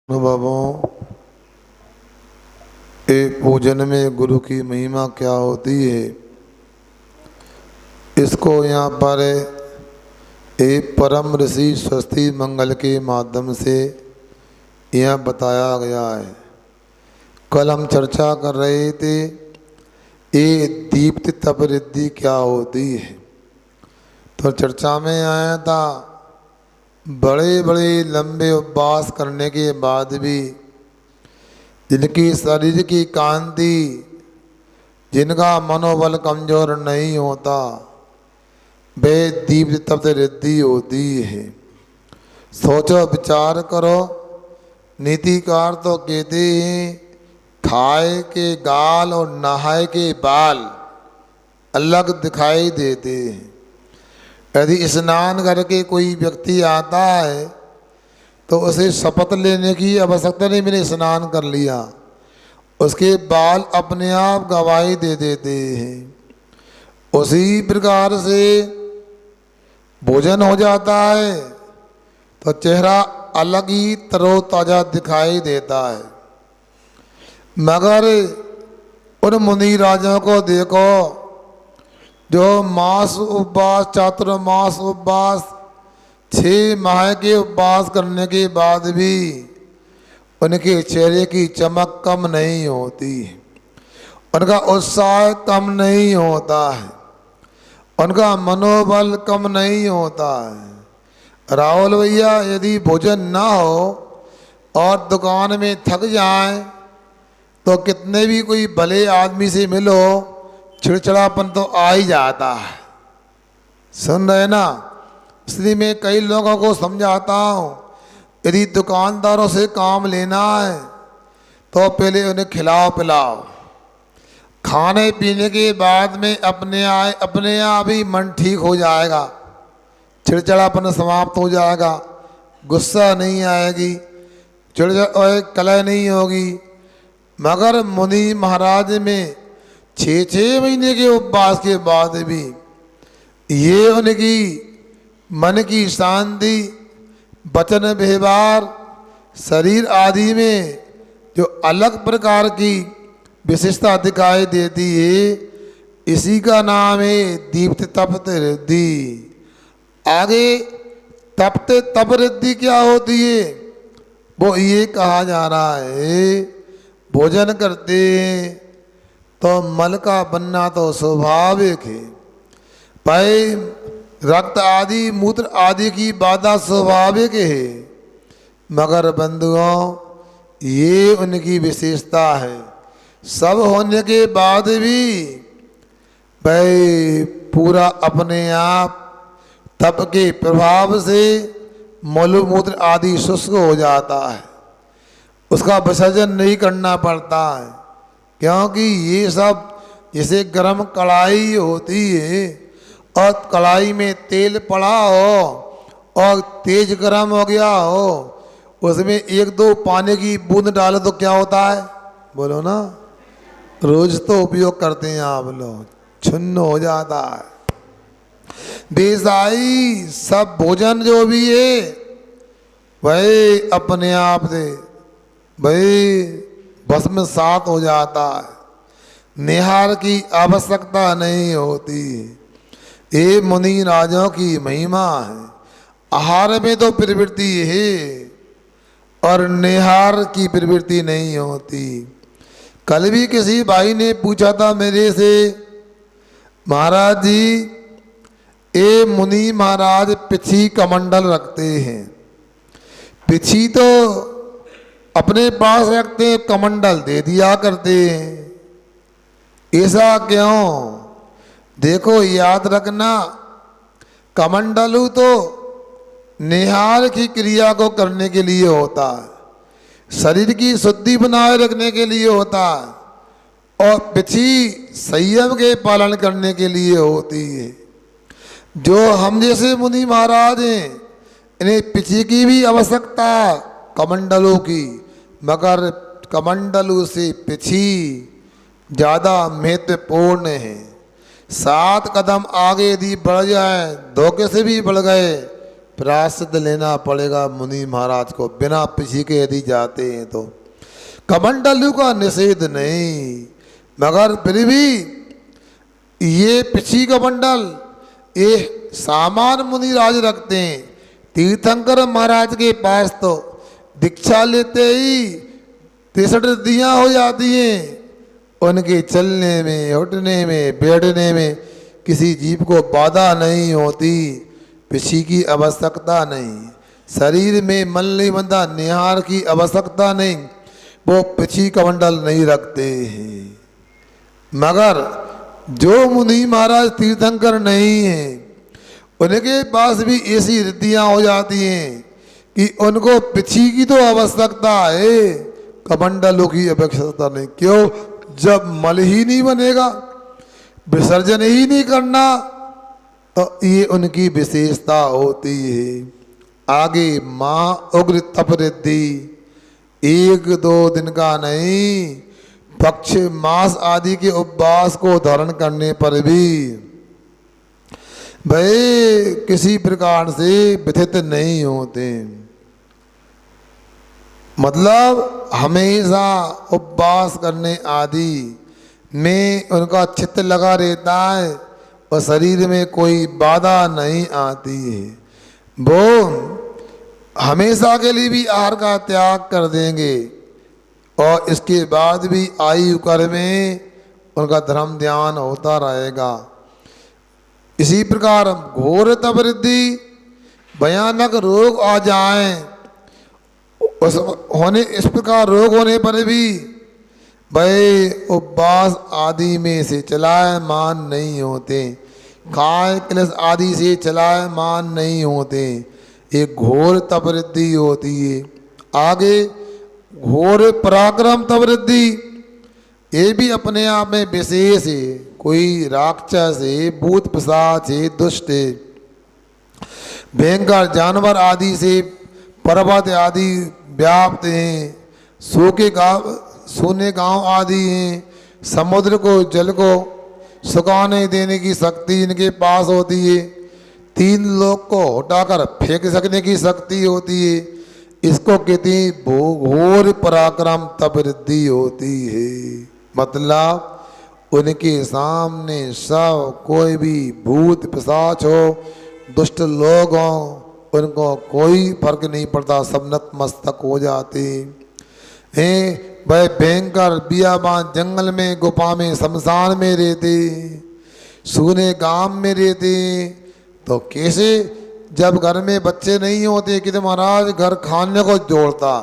अनुभवों एक पूजन में गुरु की महिमा क्या होती है, इसको यहाँ पर एक परम ऋषि स्वस्ति मंगल के माध्यम से यह बताया गया है। कल हम चर्चा कर रहे थे ये दीप्त तप रिद्धि क्या होती है। तो चर्चा में आया था बड़े बड़े लंबे उपवास करने के बाद भी जिनकी शरीर की कांति, जिनका मनोबल कमजोर नहीं होता, वे दीप्त तप्त रिद्धि होती है। सोचो विचार करो, नीतिकार तो कहते हैं खाए के गाल और नहाए के बाल अलग दिखाई देते हैं। यदि स्नान करके कोई व्यक्ति आता है तो उसे शपथ लेने की आवश्यकता नहीं, मैंने स्नान कर लिया, उसके बाल अपने आप गवाही दे देते हैं। उसी प्रकार से भोजन हो जाता है तो चेहरा अलग ही तरोताजा दिखाई देता है। मगर उन मुनि राजाओं को देखो जो मास उपवास, चातुर्मास उपवास, 6 माह के उपवास करने के बाद भी उनके चेहरे की चमक कम नहीं होती, उनका उत्साह कम नहीं होता है, उनका मनोबल कम नहीं होता है। राहुल भैया यदि भोजन ना हो और दुकान में थक जाए तो कितने भी कोई भले आदमी से मिलो चिड़चिड़ापन तो आ ही जाता है। सुन रहे ना, इसलिए मैं कई लोगों को समझाता हूँ यदि दुकानदारों से काम लेना है तो पहले उन्हें खिलाओ पिलाओ, खाने पीने के बाद में अपने आप ही मन ठीक हो जाएगा, चिड़चिड़ापन समाप्त हो जाएगा, गुस्सा नहीं आएगी, कलह नहीं होगी। मगर मुनि महाराज में 6 महीने के उपवास के बाद भी ये उनकी मन की शांति, वचन व्यवहार, शरीर आदि में जो अलग प्रकार की विशेषता दिखाई देती है, इसी का नाम है दीप्त तप्त रिद्धि। आगे तप्त तप रिद्धि क्या होती है वो ये कहा जा रहा है, भोजन करते हैं तो मल का बनना तो स्वाभाविक है भाई, रक्त आदि मूत्र आदि की बाधा स्वाभाविक है, मगर बंधुओं ये उनकी विशेषता है। सब होने के बाद भी भाई पूरा अपने आप तप के प्रभाव से मल मूत्र आदि शुष्क हो जाता है, उसका विसर्जन नहीं करना पड़ता है। क्योंकि ये सब जैसे गरम कढ़ाई होती है और कढ़ाई में तेल पड़ा हो और तेज गरम हो गया हो, उसमें 1-2 पानी की बूंद डालो तो क्या होता है, बोलो ना, रोज तो उपयोग करते हैं आप लोग, छुन्न हो जाता है। बेसाई सब भोजन जो भी है भाई अपने आप से भाई भस्म सात हो जाता है, निहार की आवश्यकता नहीं होती। ये मुनि राजाओं की महिमा है। आहार में तो प्रवृत्ति है और निहार की प्रवृत्ति नहीं होती। कल भी किसी भाई ने पूछा था मेरे से, महाराज जी ये मुनि महाराज पिछी कमंडल रखते हैं, पिछी तो अपने पास रखते, कमंडल दे दिया करते हैं, ऐसा क्यों? देखो याद रखना, कमंडलू तो निहार की क्रिया को करने के लिए होता है, शरीर की शुद्धि बनाए रखने के लिए होता है, और पिछी संयम के पालन करने के लिए होती है। जो हम जैसे मुनि महाराज हैं इन्हें पिछी की भी आवश्यकता कमंडलों की, मगर कमंडलों से पिछी ज़्यादा महत्वपूर्ण है। 7 कदम आगे यदि बढ़ जाए, धोखे से भी बढ़ गए प्रायश्चित लेना पड़ेगा मुनि महाराज को, बिना पिछी के यदि जाते हैं तो। कमंडलू का निषेध नहीं, मगर फिर भी ये पिछी कमंडल ये सामान मुनि राज रखते हैं। तीर्थंकर महाराज के पास तो दीक्षा लेते ही 63 रिद्धियाँ हो जाती हैं। उनके चलने में, उठने में, बैठने में किसी जीव को बाधा नहीं होती, पिछी की आवश्यकता नहीं। शरीर में मल नहीं बंधा, निहार की आवश्यकता नहीं, वो पिछी कमंडल नहीं रखते हैं। मगर जो मुनि महाराज तीर्थंकर नहीं हैं, उनके पास भी ऐसी रिद्धियाँ हो जाती हैं कि उनको पिछी की तो आवश्यकता है, कमंडलों की आवश्यकता नहीं। क्यों? जब मल ही नहीं बनेगा, विसर्जन ही नहीं करना, तो ये उनकी विशेषता होती है। आगे माँ उग्र तप रिद्धि, 1-2 दिन का नहीं, पक्ष मास आदि के उपवास को धारण करने पर भी भाई किसी प्रकार से व्यथित नहीं होते। मतलब हमेशा उपवास करने आदि में उनका चित्त लगा रहता है और शरीर में कोई बाधा नहीं आती है। वो हमेशा के लिए भी आहार का त्याग कर देंगे और इसके बाद भी आयु कर में उनका धर्म ध्यान होता रहेगा। इसी प्रकार घोर तप रिद्धि, भयानक रोग आ जाए, इस प्रकार रोग होने पर भी भाई उपवास आदि में से चलायमान नहीं होते, काय क्लेश आदि से चलायमान नहीं होते। एक घोर तप रिद्धि होती है। आगे घोर पराक्रम तप रिद्धि, ये भी अपने आप में विशेष है। कोई राक्षस है, भूत पिशाच है, दुष्ट है, भयंकर जानवर आदि से पर्वत आदि व्याप्त हैं, सोने गांव आदि हैं, समुद्र को जल को सुखाने देने की शक्ति इनके पास होती है, 3 लोक को हटाकर फेंक सकने की शक्ति होती है। इसको कहते हैं घोर पराक्रम तप रिद्धि होती है। मतलब उनके सामने सब कोई भी भूत पिशाच हो, दुष्ट लोग हों, उनको कोई फर्क नहीं पड़ता, सब नतमस्तक हो जाते हैं। वह भयंकर बियाबान जंगल में, गुफा में, शमशान में रहते, सूने गांव में रहते, तो कैसे जब घर में बच्चे नहीं होते कि तो महाराज घर खाने को जोड़ता,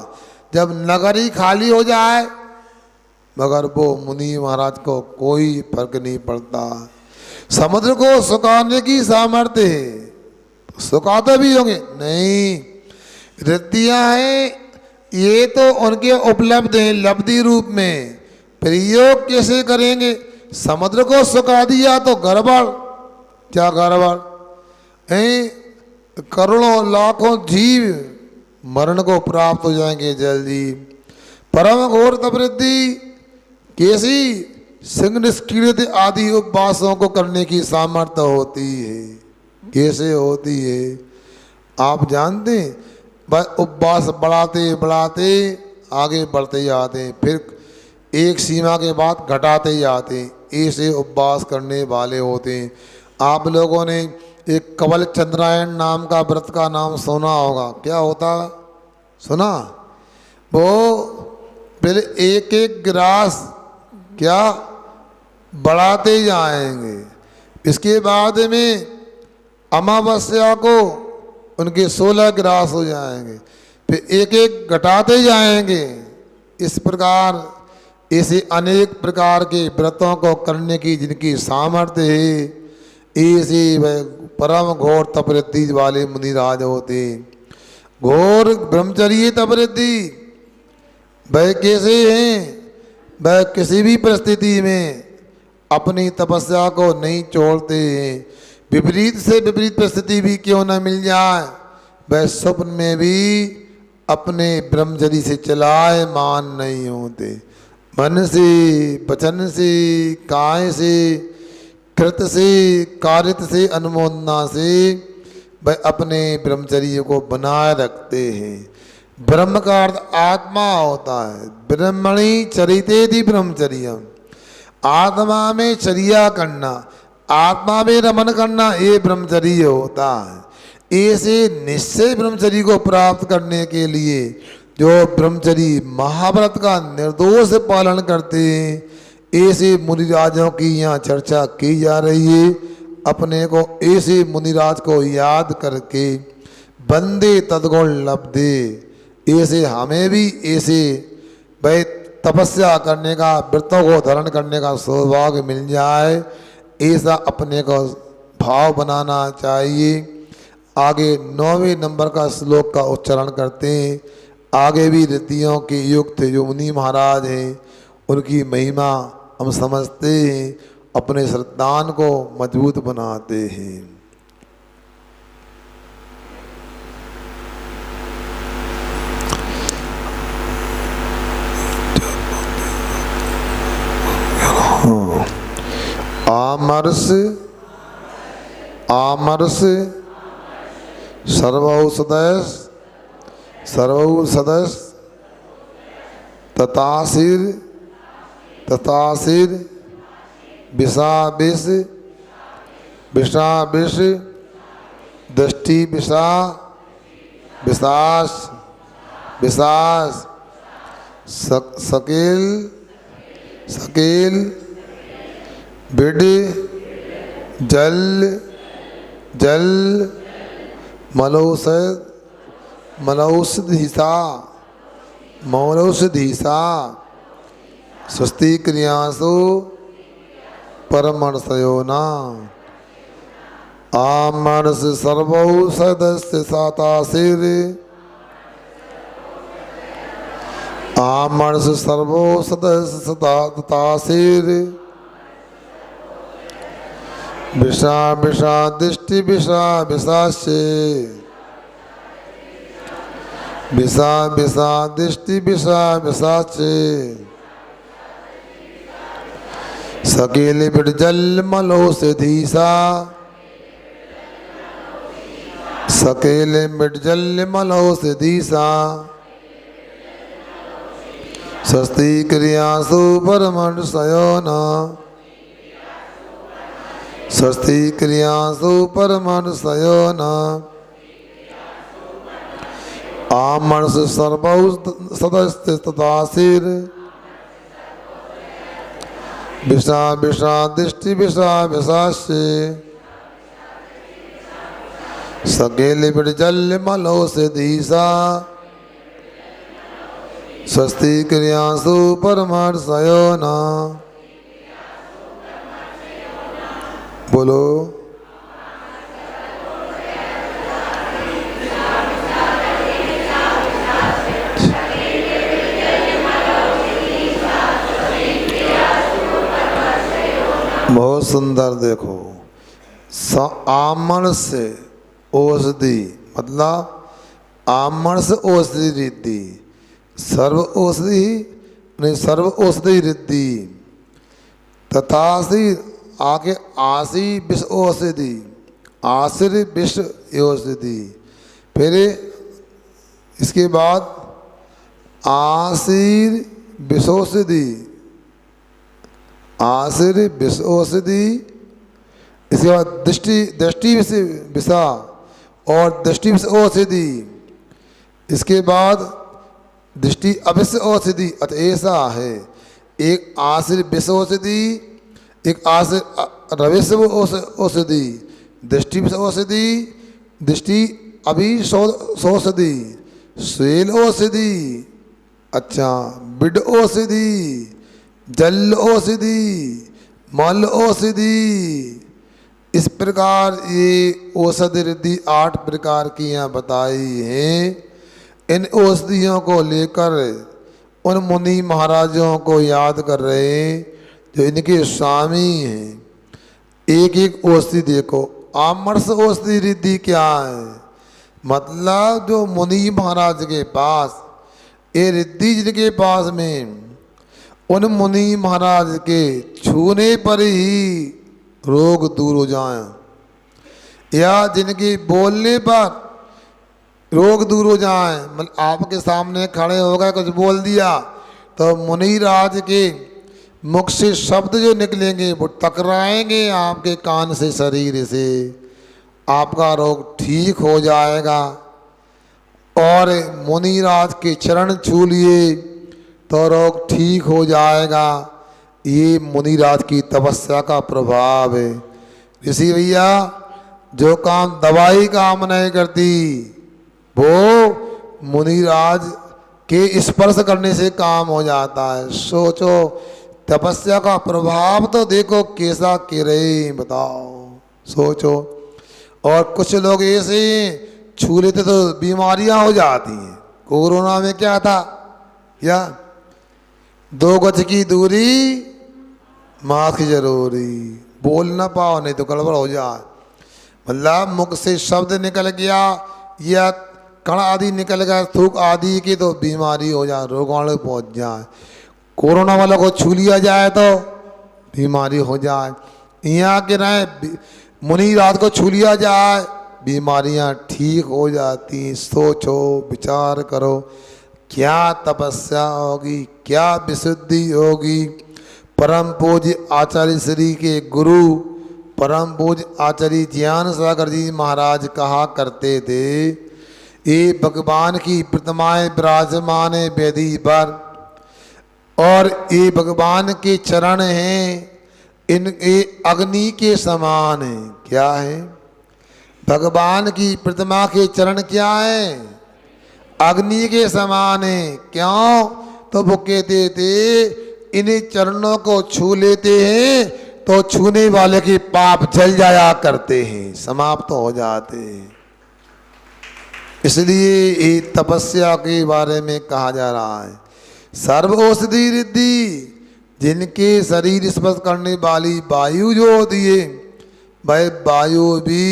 जब नगर ही खाली हो जाए, मगर वो मुनि महाराज को कोई फर्क नहीं पड़ता। समुद्र को सुखाने की सामर्थ्य है, सुखाते भी होंगे नहीं, रिद्धियाँ हैं ये तो उनके उपलब्ध हैं लब्धि रूप में, प्रयोग कैसे करेंगे? समुद्र को सुखा दिया तो गड़बड़, क्या गड़बड़ है? करोड़ों लाखों जीव मरण को प्राप्त हो जाएंगे जल्दी। परम घोर तप रिद्धि कैसी? सिंह निष्क्रिय आदि उपवासों को करने की सामर्थ्य होती है। कैसे होती है आप जानते हैं? बस उपवास बढ़ाते बढ़ाते आगे बढ़ते जाते हैं, फिर एक सीमा के बाद घटाते जाते हैं। ऐसे उपवास करने वाले होते हैं। आप लोगों ने एक कवल चंद्रायण नाम का व्रत का नाम सुना होगा। क्या होता सुना? वो पहले एक एक गिलास क्या बढ़ाते जाएंगे, इसके बाद में अमावस्या को उनके 16 गिलास हो जाएंगे, फिर एक एक घटाते जाएंगे। इस प्रकार ऐसे अनेक प्रकार के व्रतों को करने की जिनकी सामर्थ्य है, ऐसे वह परम घोर तप रिद्धि वाले मुनिराज होते। घोर ब्रह्मचर्य तप रिद्धि वह कैसे हैं? वह किसी भी परिस्थिति में अपनी तपस्या को नहीं छोड़ते हैं। विपरीत से विपरीत परिस्थिति भी क्यों न मिल जाए, वह स्वप्न में भी अपने ब्रह्मचर्य से चलायमान नहीं होते। मन से, वचन से, काय से, कृत से, कारित से, अनुमोदना से वह अपने ब्रह्मचर्य को बनाए रखते हैं। ब्रह्म का अर्थ आत्मा होता है। ब्रह्मणि चरितेति ब्रह्मचर्य, आत्मा में चर्या करना, आत्मा में रमन करना, ये ब्रह्मचर्य होता है। ऐसे निश्चय ब्रह्मचर्य को प्राप्त करने के लिए जो ब्रह्मचर्य महाव्रत का निर्दोष पालन करते हैं, ऐसे मुनिराजों की यहाँ चर्चा की जा रही है। अपने को ऐसे मुनिराज को याद करके बंदे तद्गुण लब्धे, ऐसे हमें भी ऐसे भाई तपस्या करने का, व्रतों को धारण करने का सौभाग्य मिल जाए, ऐसा अपने को भाव बनाना चाहिए। आगे 9वें नंबर का श्लोक का उच्चारण करते हैं। आगे भी रीतियों के युक्त जो मुनि महाराज हैं उनकी महिमा हम समझते हैं, अपने श्रद्धान को मजबूत बनाते हैं। आमर्ष आमर्ष सर्वौषधस सर्वौषधस ततासिर ततासिर विषाविष विषाविष दृष्टि विषा विशास विशास सकेल सकेल बिड जल जल मलौषध मलौषधिसा मौलौषधिसा स्वस्ति क्रियासु परमर्शयोना आमर्ष सर्वौषधस्य सातासिर आमर्ष सर्वौषधस्य सातासिर विषा विषा दृष्टि विषा विषास्य विषा विषा दृष्टि विषा विषास्य सकेल बिरजल मलौषधीसा सकेल बिरजल मलौषधीसा स्वस्ति क्रियासु परमर्शयोना स्वस्ति क्रियासु परमर्शयोना आमर्ष सर्वौषधस्य ततासिर विषा विषा दृष्टि विषा विषास्य सकेल बिरजल मलौषधीसा स्वस्ति क्रियासु परमर्शयोना। बोलो बहुत सुंदर। देखो आमर्ष से औषधि मतलब आमर्ष औषधि रिद्धि, सर्व औषधि नहीं सर्व औषधि रिद्धि तथासी आगे आसी विष औषधि आसिर विष औषधि, फिर इसके बाद आसिर विषौषधि आसिर विष औषधि, इसके बाद दृष्टि दृष्टि विषा और दृष्टि विष औषधि, इसके बाद दृष्टि अविष औषधि। अतः ऐसा है, एक आसिर विष औषधि, एक आसिर रविष औषधि, दृष्टि विष औषधि, दृष्टि अभिष औषधि, स्वेल औषधि, अच्छा बिड औषधि, जल औषधि, मल औषधि। इस प्रकार ये औषधि रिद्धि 8 प्रकार की यहाँ बताई हैं। इन औषधियों को लेकर उन मुनि महाराजों को याद कर रहे हैं जो इनके स्वामी हैं। एक एक औषधि देखो। आमर्ष औषधि रिद्धि क्या है? मतलब जो मुनि महाराज के पास ये रिद्धि जिनके पास में, उन मुनि महाराज के छूने पर ही रोग दूर हो जाएं, या जिनके बोलने पर रोग दूर हो जाए, मतलब आपके सामने खड़े हो गए कुछ बोल दिया तो मुनिराज के मुख से शब्द जो निकलेंगे वो टकराएंगे आपके कान से, शरीर से, आपका रोग ठीक हो जाएगा। और मुनिराज के चरण छू लिए तो रोग ठीक हो जाएगा। ये मुनिराज की तपस्या का प्रभाव है। ऋषि भैया जो काम दवाई काम नहीं करती वो मुनिराज के स्पर्श करने से काम हो जाता है। सोचो तपस्या का प्रभाव तो देखो कैसा करे, बताओ, सोचो। और कुछ लोग ऐसे छू लेते तो बीमारियां हो जाती हैं। कोरोना में क्या था, या 2 गज की दूरी मास्क जरूरी, बोल ना पाओ नहीं तो गड़बड़ हो जाए। मतलब मुख से शब्द निकल गया या कण आदि निकल गया, थूक आदि की, तो बीमारी हो जाए, रोगाणु पहुंच जाए। कोरोना वालों को छू लिया जाए तो बीमारी हो जाए। यहाँ के रहे मुनिराज को छू लिया जाए, बीमारियाँ ठीक हो जाती। सोचो, विचार करो, क्या तपस्या होगी, क्या विशुद्धि होगी। परम पूज्य आचार्य श्री के गुरु परम पूज्य आचार्य ज्ञान सागर जी महाराज कहा करते थे, ये भगवान की प्रतिमाएं विराजमान है वेदी पर, और ये भगवान के चरण हैं, इनके अग्नि के समान है। क्या है? भगवान की प्रतिमा के चरण क्या है? अग्नि के समान है। क्यों? तो वो कहते थे इन्हीं चरणों को छू लेते हैं तो छूने वाले के पाप जल जाया करते हैं, समाप्त हो जाते हैं। इसलिए ये तपस्या के बारे में कहा जा रहा है। सर्व औषधि रिद्धि, जिनके शरीर स्पर्श करने वाली वायु जो होती है, वह वायु भी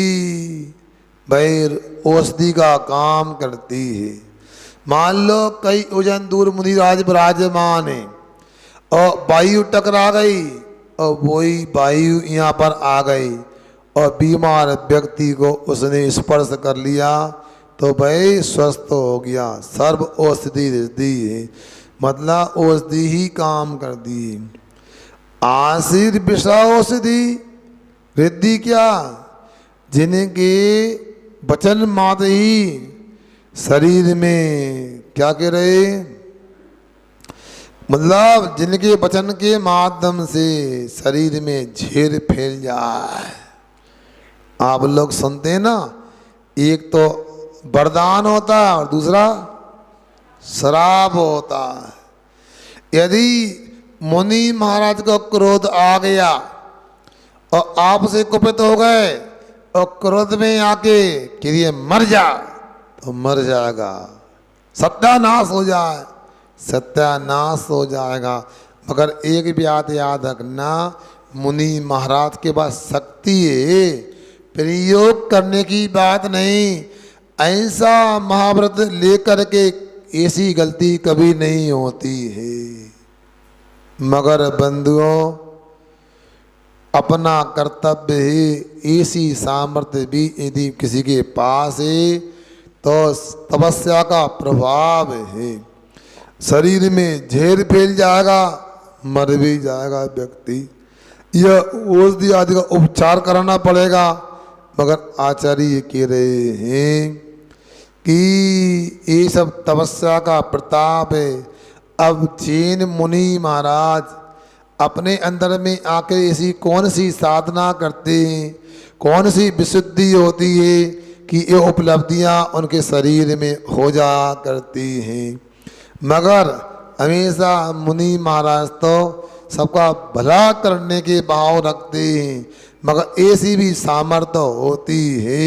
वह औषधि का काम करती है। मान लो कई उजन दूर मुनिराज विराजमान है और वायु टकरा गई और वही वायु यहाँ पर आ गई और बीमार व्यक्ति को उसने स्पर्श कर लिया तो वह स्वस्थ हो गया। सर्व औषधि रिद्धि है, मतलब औषधि ही काम करती है। आशीर विषा औषधि रिद्धि क्या? जिनके वचन मात्र ही शरीर में क्या कह रहे, मतलब जिनके वचन के माध्यम से शरीर में झेर फैल जाए। आप लोग सुनते हैं ना, एक तो वरदान होता है और दूसरा श्राप होता है। यदि मुनि महाराज को क्रोध आ गया और आपसे कुपित हो गए और क्रोध में आके कि ये मर जा, तो मर जाएगा, सत्यानाश हो जाए, सत्यानाश हो जाएगा। मगर एक बात याद रखना, मुनि महाराज के पास शक्ति है, प्रयोग करने की बात नहीं। ऐसा महाव्रत लेकर के ऐसी गलती कभी नहीं होती है। मगर बंधुओं, अपना कर्तव्य है, ऐसी सामर्थ्य भी यदि किसी के पास है तो तपस्या का प्रभाव है, शरीर में झेर फैल जाएगा, मर भी जाएगा व्यक्ति। यह औषधि आदि का उपचार कराना पड़ेगा। मगर आचार्य कह रहे हैं कि ये सब तपस्या का प्रताप है। अब जैन मुनि महाराज अपने अंदर में आकर ऐसी कौन सी साधना करते हैं, कौन सी विशुद्धि होती है कि ये उपलब्धियां उनके शरीर में हो जा करती हैं। मगर हमेशा मुनि महाराज तो सबका भला करने के भाव रखते हैं, मगर ऐसी भी सामर्थ्य होती है,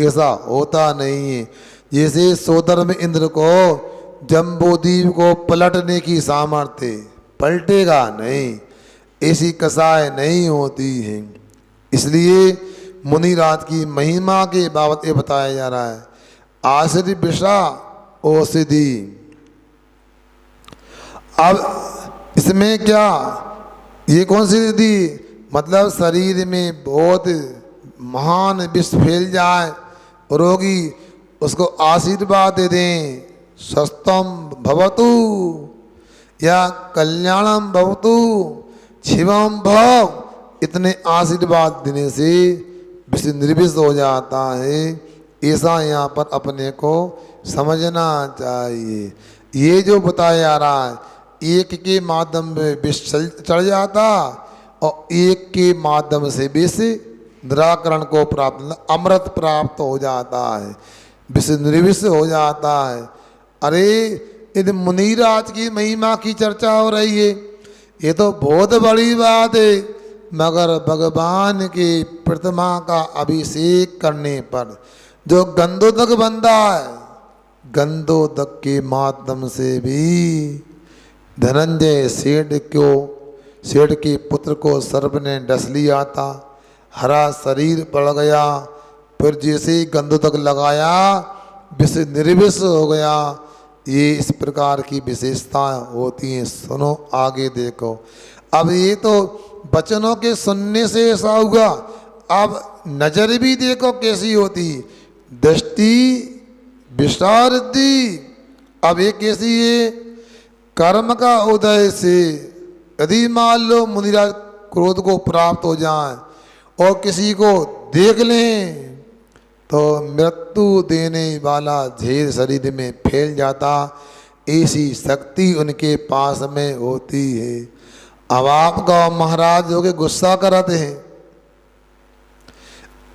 ऐसा होता नहीं है। जैसे सोदर में इंद्र को जम्बूद्वीप को पलटने की सामर्थ्य, पलटेगा नहीं, ऐसी कसाय नहीं होती है। इसलिए मुनिराज की महिमा के बाबत ये बताया जा रहा है। आश्री विषा औषधि। अब इसमें क्या, ये कौन सी रिद्धि, मतलब शरीर में बहुत महान विष फैल जाए, रोगी उसको आशीर्वाद दे दें, स्वस्थम भवतु या कल्याणम भवतु शिवम भव, इतने आशीर्वाद देने से विष निर्विष हो जाता है। ऐसा यहाँ पर अपने को समझना चाहिए। ये जो बताया जा रहा है, एक के माध्यम में विष चढ़ जाता और एक के माध्यम से विष निराकरण को प्राप्त, अमृत प्राप्त हो जाता है, विष निर्विष हो जाता है। अरे यदि मुनिराज की महिमा की चर्चा हो रही है, ये तो बहुत बड़ी बात है, मगर भगवान की प्रतिमा का अभिषेक करने पर जो गंधोदक बनता है, गंधोदक के माध्यम से भी धनंजय सेठ के पुत्र को सर्प ने डस लिया था, हरा शरीर पड़ गया, फिर जैसे ही गंधोदक लगाया विष निर्विष हो गया। ये इस प्रकार की विशेषता होती हैं। सुनो आगे देखो। अब ये तो वचनों के सुनने से ऐसा होगा, अब नजर भी देखो कैसी होती, दृष्टि विशारदी। अब ये कैसी है, कर्म का उदय से यदि मान लो मुनिराज क्रोध को प्राप्त हो जाए और किसी को देख लें तो मृत्यु देने वाला झेर शरीर में फैल जाता, ऐसी शक्ति उनके पास में होती है। अब आप गाँव महाराज हो के गुस्सा कराते हैं,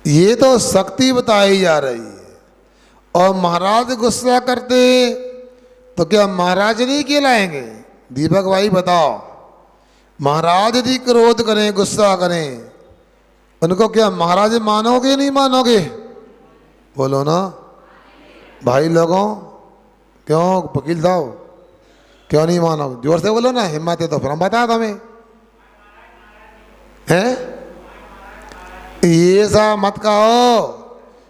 ये तो शक्ति बताई जा रही है। और महाराज गुस्सा करते तो क्या महाराज नहीं कहलाएंगे? दीपक भाई बताओ, महाराज यदि क्रोध करें, गुस्सा करें, उनको क्या महाराज मानोगे नहीं मानोगे? बोलो ना भाई लोगों, क्यों वकील साहब क्यों नहीं मानोगे? जोर से बोलो ना, हिम्मत है तो फिर हम बता तुम्हें हैं। ये सा मत कहो,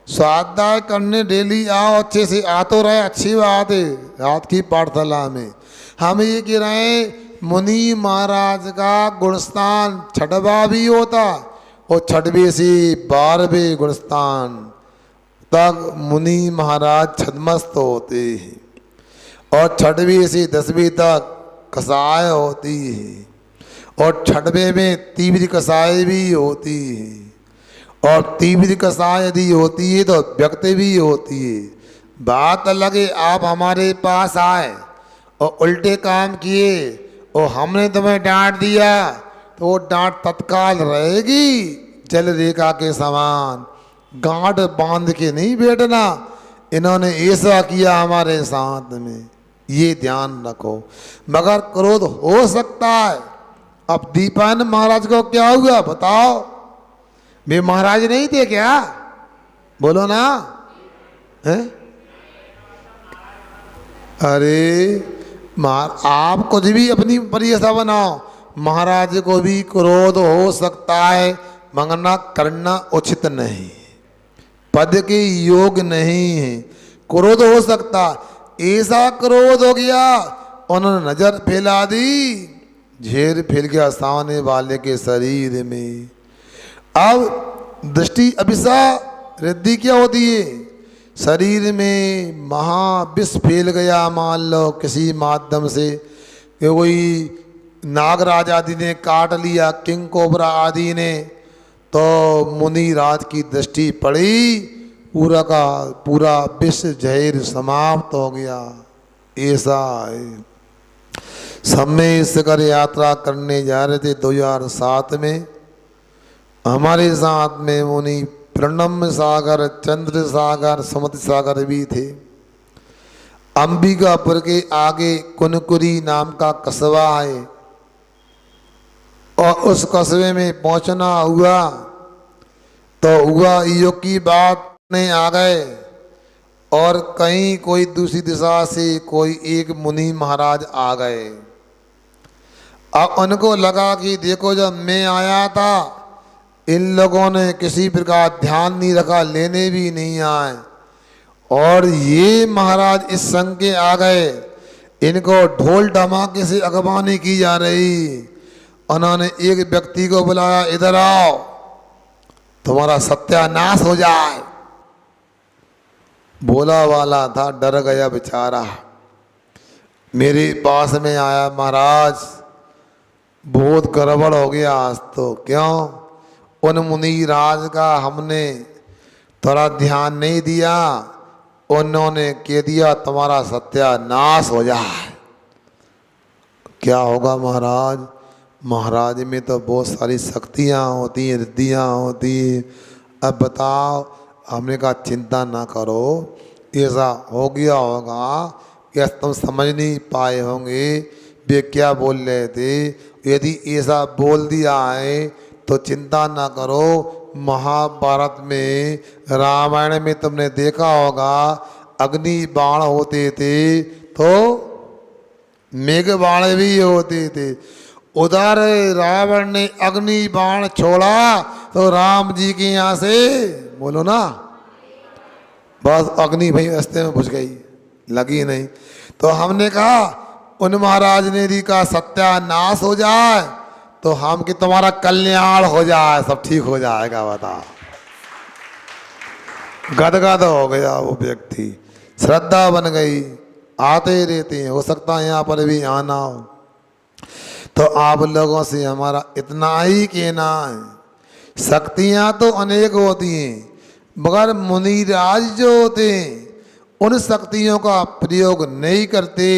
स्वाध्याय करने डेली आओ, अच्छे से आ तो रहे, अच्छी बात है। रात की पाठशाला में हम ये कह रहे हैं, मुनि महाराज का गुणस्थान छठवा भी होता और छठवे से 12वें गुणस्थान तक मुनि महाराज छद्मस्त होते हैं, और छठवे से 10वें तक कसाय होती है, और छठवे में तीव्र कसाय भी होती है, और तीव्र कसाय यदि होती है तो व्यक्ति भी होती है। बात अलग है, आप हमारे पास आए और उल्टे काम किए और हमने तुम्हें डांट दिया तो वो डांट तत्काल रहेगी, जल रेखा के समान, गांठ बांध के नहीं बैठना। इन्होंने ऐसा किया हमारे साथ में, ये ध्यान रखो। मगर क्रोध हो सकता है। अब दीपायन महाराज को क्या हुआ बताओ? वे महाराज नहीं थे क्या? बोलो ना है? अरे आप कुछ भी अपनी परिभाषा बनाओ, महाराज को भी क्रोध हो सकता है, मंगना करना उचित नहीं, पद के योग नहीं है। क्रोध हो सकता, ऐसा क्रोध हो गया उन्होंने नजर फैला दी, झेर फैल गया सामने वाले के शरीर में। अब दृष्टि अभिशा रिद्धि क्या होती है? शरीर में महाविष फैल गया, मान लो किसी माध्यम से, कोई नागराज आदि ने काट लिया, किंग कोबरा आदि ने, तो मुनि राज की दृष्टि पड़ी, पूरा का पूरा विष जहर समाप्त हो गया। ऐसा है। समय शिखर यात्रा करने जा रहे थे 2007 में, हमारे साथ में मुनि प्रणम सागर, चंद्र सागर, समुद्र सागर भी थे। अंबिकापुर के आगे कुनकुरी नाम का कस्बा है, और उस कस्बे में पहुंचना हुआ तो हुआ योग की बात नहीं आ गए, और कहीं कोई दूसरी दिशा से कोई एक मुनि महाराज आ गए। अब उनको लगा कि देखो जब मैं आया था इन लोगों ने किसी प्रकार ध्यान नहीं रखा, लेने भी नहीं आए, और ये महाराज इस संग के आ गए, इनको ढोल धमाके से अगवानी की जा रही। उन्होंने एक व्यक्ति को बुलाया, इधर आओ। तुम्हारा सत्यानाश हो जाए। भोला वाला था, डर गया बेचारा, मेरे पास में आया, महाराज बहुत गड़बड़ हो गया आज तो। क्यों? उन मुनि राज का हमने थोड़ा ध्यान नहीं दिया, उन्होंने कह दिया तुम्हारा सत्यानाश हो जाए। क्या होगा महाराज? महाराज में तो बहुत सारी शक्तियाँ होती हैं, रिद्धियाँ होती हैं। अब बताओ, हमने कहा चिंता ना करो, ऐसा हो गया होगा, क्या तुम समझ नहीं पाए होंगे वे क्या बोल रहे थे। यदि ऐसा बोल दिया है तो चिंता ना करो। महाभारत में, रामायण में तुमने देखा होगा, अग्नि बाण होते थे तो मेघ बाण भी होते थे। उधर रावण ने अग्नि बाण छोड़ा तो राम जी के यहाँ से, बोलो ना, बस अग्नि भाई रास्ते में घुस गई, लगी नहीं। तो हमने कहा उन महाराज ने यदि का सत्यानाश हो जाए तो हम कि तुम्हारा कल्याण हो जाए, सब ठीक हो जाएगा। बताओ, गदगद हो गया वो व्यक्ति, श्रद्धा बन गई, आते रहते हैं। हो सकता है यहाँ पर भी आना हो। तो आप लोगों से हमारा इतना ही कहना है, शक्तियाँ तो अनेक होती हैं, मगर मुनिराज जो होते हैं उन शक्तियों का प्रयोग नहीं करते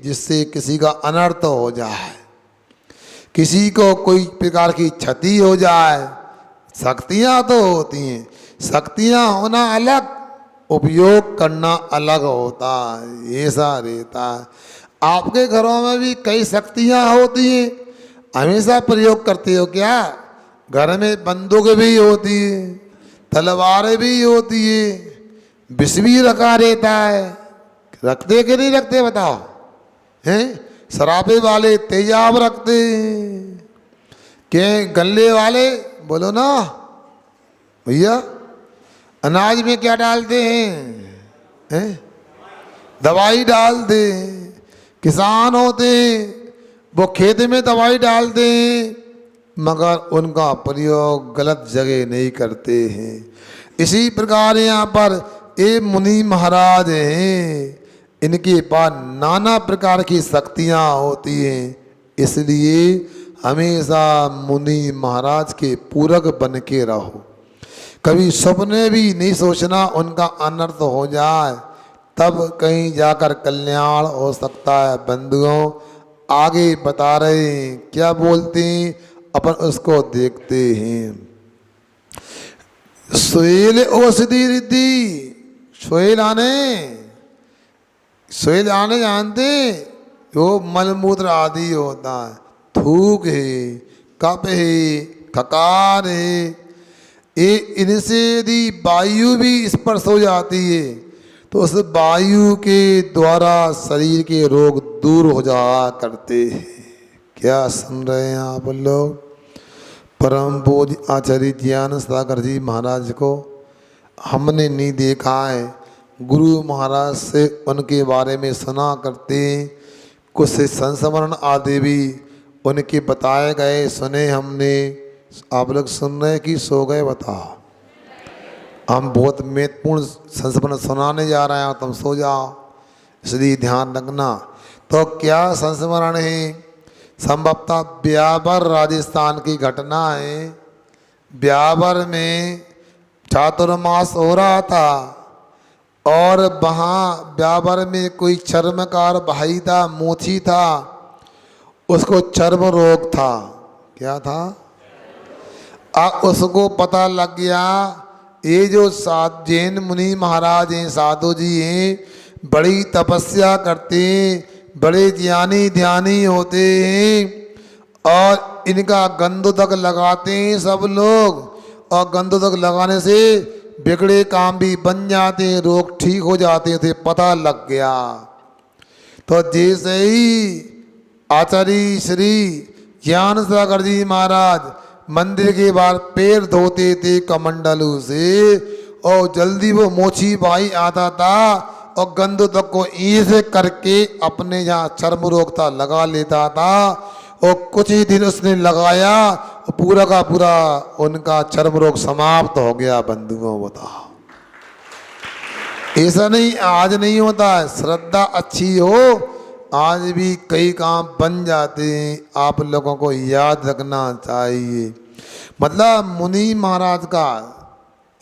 जिससे किसी का अनर्थ हो जाए, किसी को कोई प्रकार की क्षति हो जाए। शक्तियाँ तो होती हैं, शक्तियाँ होना अलग, उपयोग करना अलग होता है, ऐसा रहता है। आपके घरों में भी कई शक्तियाँ होती हैं, हमेशा प्रयोग करते हो क्या? घर में बंदूक भी होती है, तलवारें भी होती है, विष भी रखा रहता है, रखते कि नहीं रखते बताओ? हैं? शराबे वाले तेजाब रखते हैं, के गल्ले वाले, बोलो ना भैया, अनाज में क्या डालते हैं? दवाई डालते हैं। किसान होते हैं वो खेत में दवाई डालते हैं, मगर उनका प्रयोग गलत जगह नहीं करते हैं। इसी प्रकार यहाँ पर ये मुनि महाराज हैं, इनके पास नाना प्रकार की शक्तियाँ होती हैं, इसलिए हमेशा मुनि महाराज के पूरक बन के रहो। कभी सपने भी नहीं सोचना उनका अनर्थ हो जाए, तब कहीं जाकर कल्याण हो सकता है। बंधुओं, आगे बता रहे हैं, क्या बोलते हैं अपन उसको देखते हैं। सोयल औषधि रिद्धि, सोयल आने जानते, वो मलमूत्र आदि होता है, थूक है, कप है, खकार है, ये इनसे यदि वायु भी स्पर्श हो जाती है तो उस वायु के द्वारा शरीर के रोग दूर हो जाया करते हैं। क्या सुन रहे हैं आप लोग? परम पूज्य आचार्य ज्ञान सागर जी महाराज को हमने नहीं देखा है, गुरु महाराज से उनके बारे में सुना करते हैं, कुछ संस्मरण आदि भी उनके बताए गए, सुने हमने। आप लोग सुन रहे कि सो गए? बताओ, हम बहुत महत्वपूर्ण संस्मरण सुनाने जा रहे हैं, तुम सो जाओ, इसलिए ध्यान रखना। तो क्या संस्मरण है? संभवतः ब्यावर राजस्थान की घटना है। ब्यावर में चातुर्मास हो रहा था और वहाँ ब्यावर में कोई चर्मकार भाई था, मोची था, उसको चर्म रोग था। क्या था? उसको पता लग गया ये जो जैन मुनि महाराज हैं, साधु जी हैं, बड़ी तपस्या करते हैं, बड़े ज्ञानी ध्यानी होते हैं और इनका गंधोदक लगाते हैं सब लोग, और गंधोदक लगाने से बिगड़े काम भी बन जाते हैं, रोग ठीक हो जाते थे, पता लग गया। तो जैसे ही आचार्य श्री ज्ञान सागर जी महाराज मंदिर के बाहर पैर धोते थे कमंडलू से, और जल्दी वो मोची भाई आता था और गंधोदक को ऐसे करके अपने जहाँ चर्म रोग था लगा लेता था, और कुछ ही दिन उसने लगाया पूरा का पूरा उनका चर्म रोग समाप्त हो गया। बंधुओं बताओ, ऐसा नहीं आज नहीं होता है। श्रद्धा अच्छी हो आज भी कई काम बन जाते हैं। आप लोगों को याद रखना चाहिए। मतलब मुनि महाराज का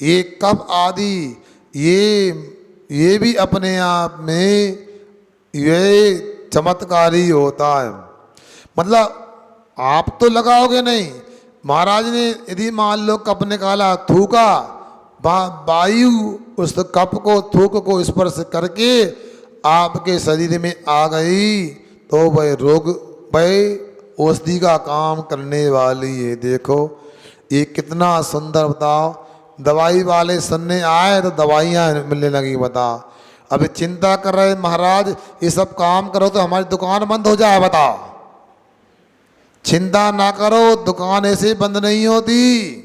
ये कप आदि ये भी अपने आप में ये चमत्कारी होता है। मतलब आप तो लगाओगे नहीं, महाराज ने यदि मान लो कप निकाला, थूका, वायु उस कप को थूक को स्पर्श करके आपके शरीर में आ गई तो वह रोग वह औषधि का काम करने वाली है। देखो ये कितना सुंदर। बताओ, दवाई वाले सुनने आए तो दवाइयाँ मिलने लगी। बताओ, अभी चिंता कर रहे महाराज ये सब काम करो तो हमारी दुकान बंद हो जाए। बताओ, चिंता ना करो, दुकान ऐसे बंद नहीं होती।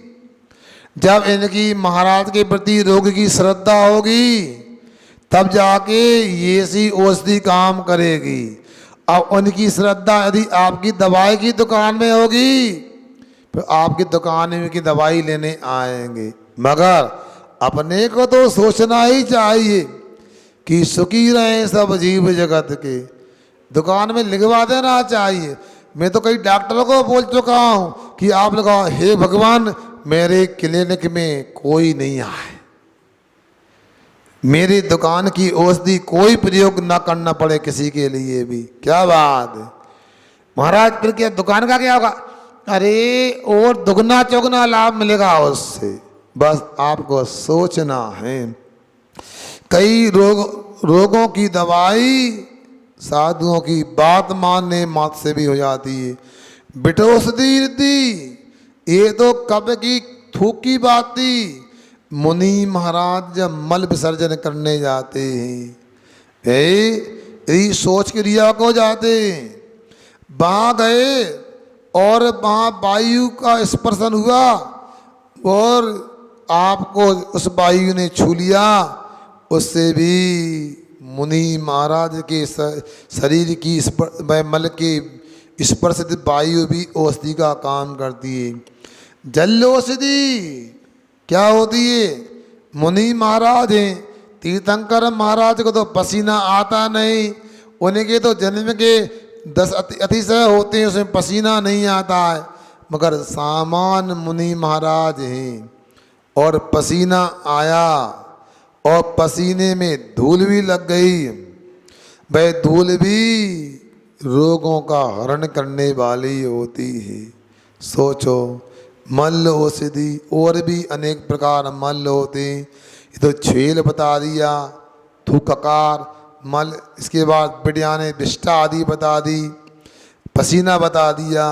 जब इनकी महाराज के प्रति रोग की श्रद्धा होगी तब जाके ये सी औषधि काम करेगी। अब उनकी श्रद्धा यदि आपकी दवाई की दुकान में होगी तो आपकी दुकान में की दवाई लेने आएंगे। मगर अपने को तो सोचना ही चाहिए कि सुखी रहें सब जीव जगत के। दुकान में लिखवा देना चाहिए। मैं तो कई डॉक्टरों को बोल चुका हूँ कि आप लोग हे भगवान मेरे क्लिनिक में कोई नहीं आए, मेरी दुकान की औषधि कोई प्रयोग ना करना पड़े किसी के लिए भी। क्या बात है महाराज, फिर क्या दुकान का क्या होगा? अरे और दुगना चौगना लाभ मिलेगा उससे। बस आपको सोचना है। कई रोगों की दवाई साधुओं की बात मानने मात्र से भी हो जाती है। बिटौषधि रिद्धि ये तो कब की थूक की बात थी। मुनि महाराज जब मल विसर्जन करने जाते हैं यही सोच के रिया को जाते हैं। वहाँ गए और वहाँ वायु का स्पर्शन हुआ और आपको उस वायु ने छू लिया, उससे भी मुनि महाराज के शरीर की मल के स्पर्शित वायु भी औषधि का काम करती है। जल औषधि क्या होती है? मुनि महाराज हैं, तीर्थंकर महाराज को तो पसीना आता नहीं, उनके तो जन्म के 10 अतिशय होते हैं, उसमें पसीना नहीं आता है। मगर सामान्य मुनि महाराज हैं और पसीना आया और पसीने में धूल भी लग गई। वह धूल भी रोगों का हरण करने वाली होती है। सोचो, मल औषधि और भी अनेक प्रकार मल होते हैं। ये तो छेल बता दिया, थूककार मल, इसके बाद बिटिया ने विष्ठा आदि बता दी, पसीना बता दिया।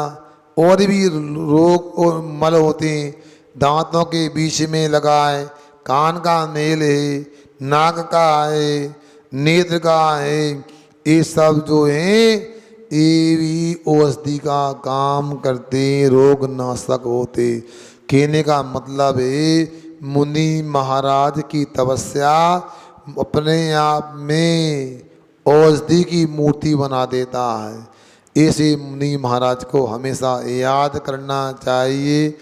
और भी रोग और मल होते हैं, दांतों के बीच में लगाए, कान का मेल है, नाक का है, नेत्र का है, ये सब जो है ये भी औषधि का काम करते, रोग नाशक होते। कहने का मतलब है मुनि महाराज की तपस्या अपने आप में औषधि की मूर्ति बना देता है। ऐसे मुनि महाराज को हमेशा याद करना चाहिए,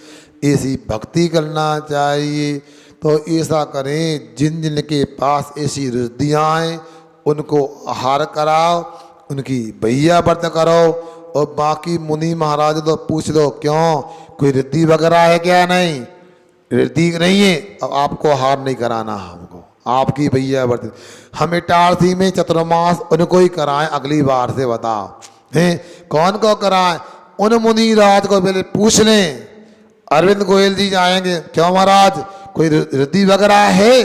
ऐसी भक्ति करना चाहिए। तो ऐसा करें, जिन जिन के पास ऐसी रिद्धियाँ हैं उनको आहार कराओ, उनकी भैया व्रत करो। और बाकी मुनि महाराज तो पूछ लो क्यों, कोई रिद्धि वगैरह है क्या? नहीं, रिद्धि नहीं है। अब आपको आहार नहीं कराना, हमको आपकी भैया व्रत हम इटारसी में चतुर्मास उनको ही कराएं। अगली बार से बताओ हैं कौन को कराएं? उन मुनि राज को पहले पूछ लें। अरविंद गोयल जी जाएंगे, क्यों महाराज कोई रिद्धि वगैरह है?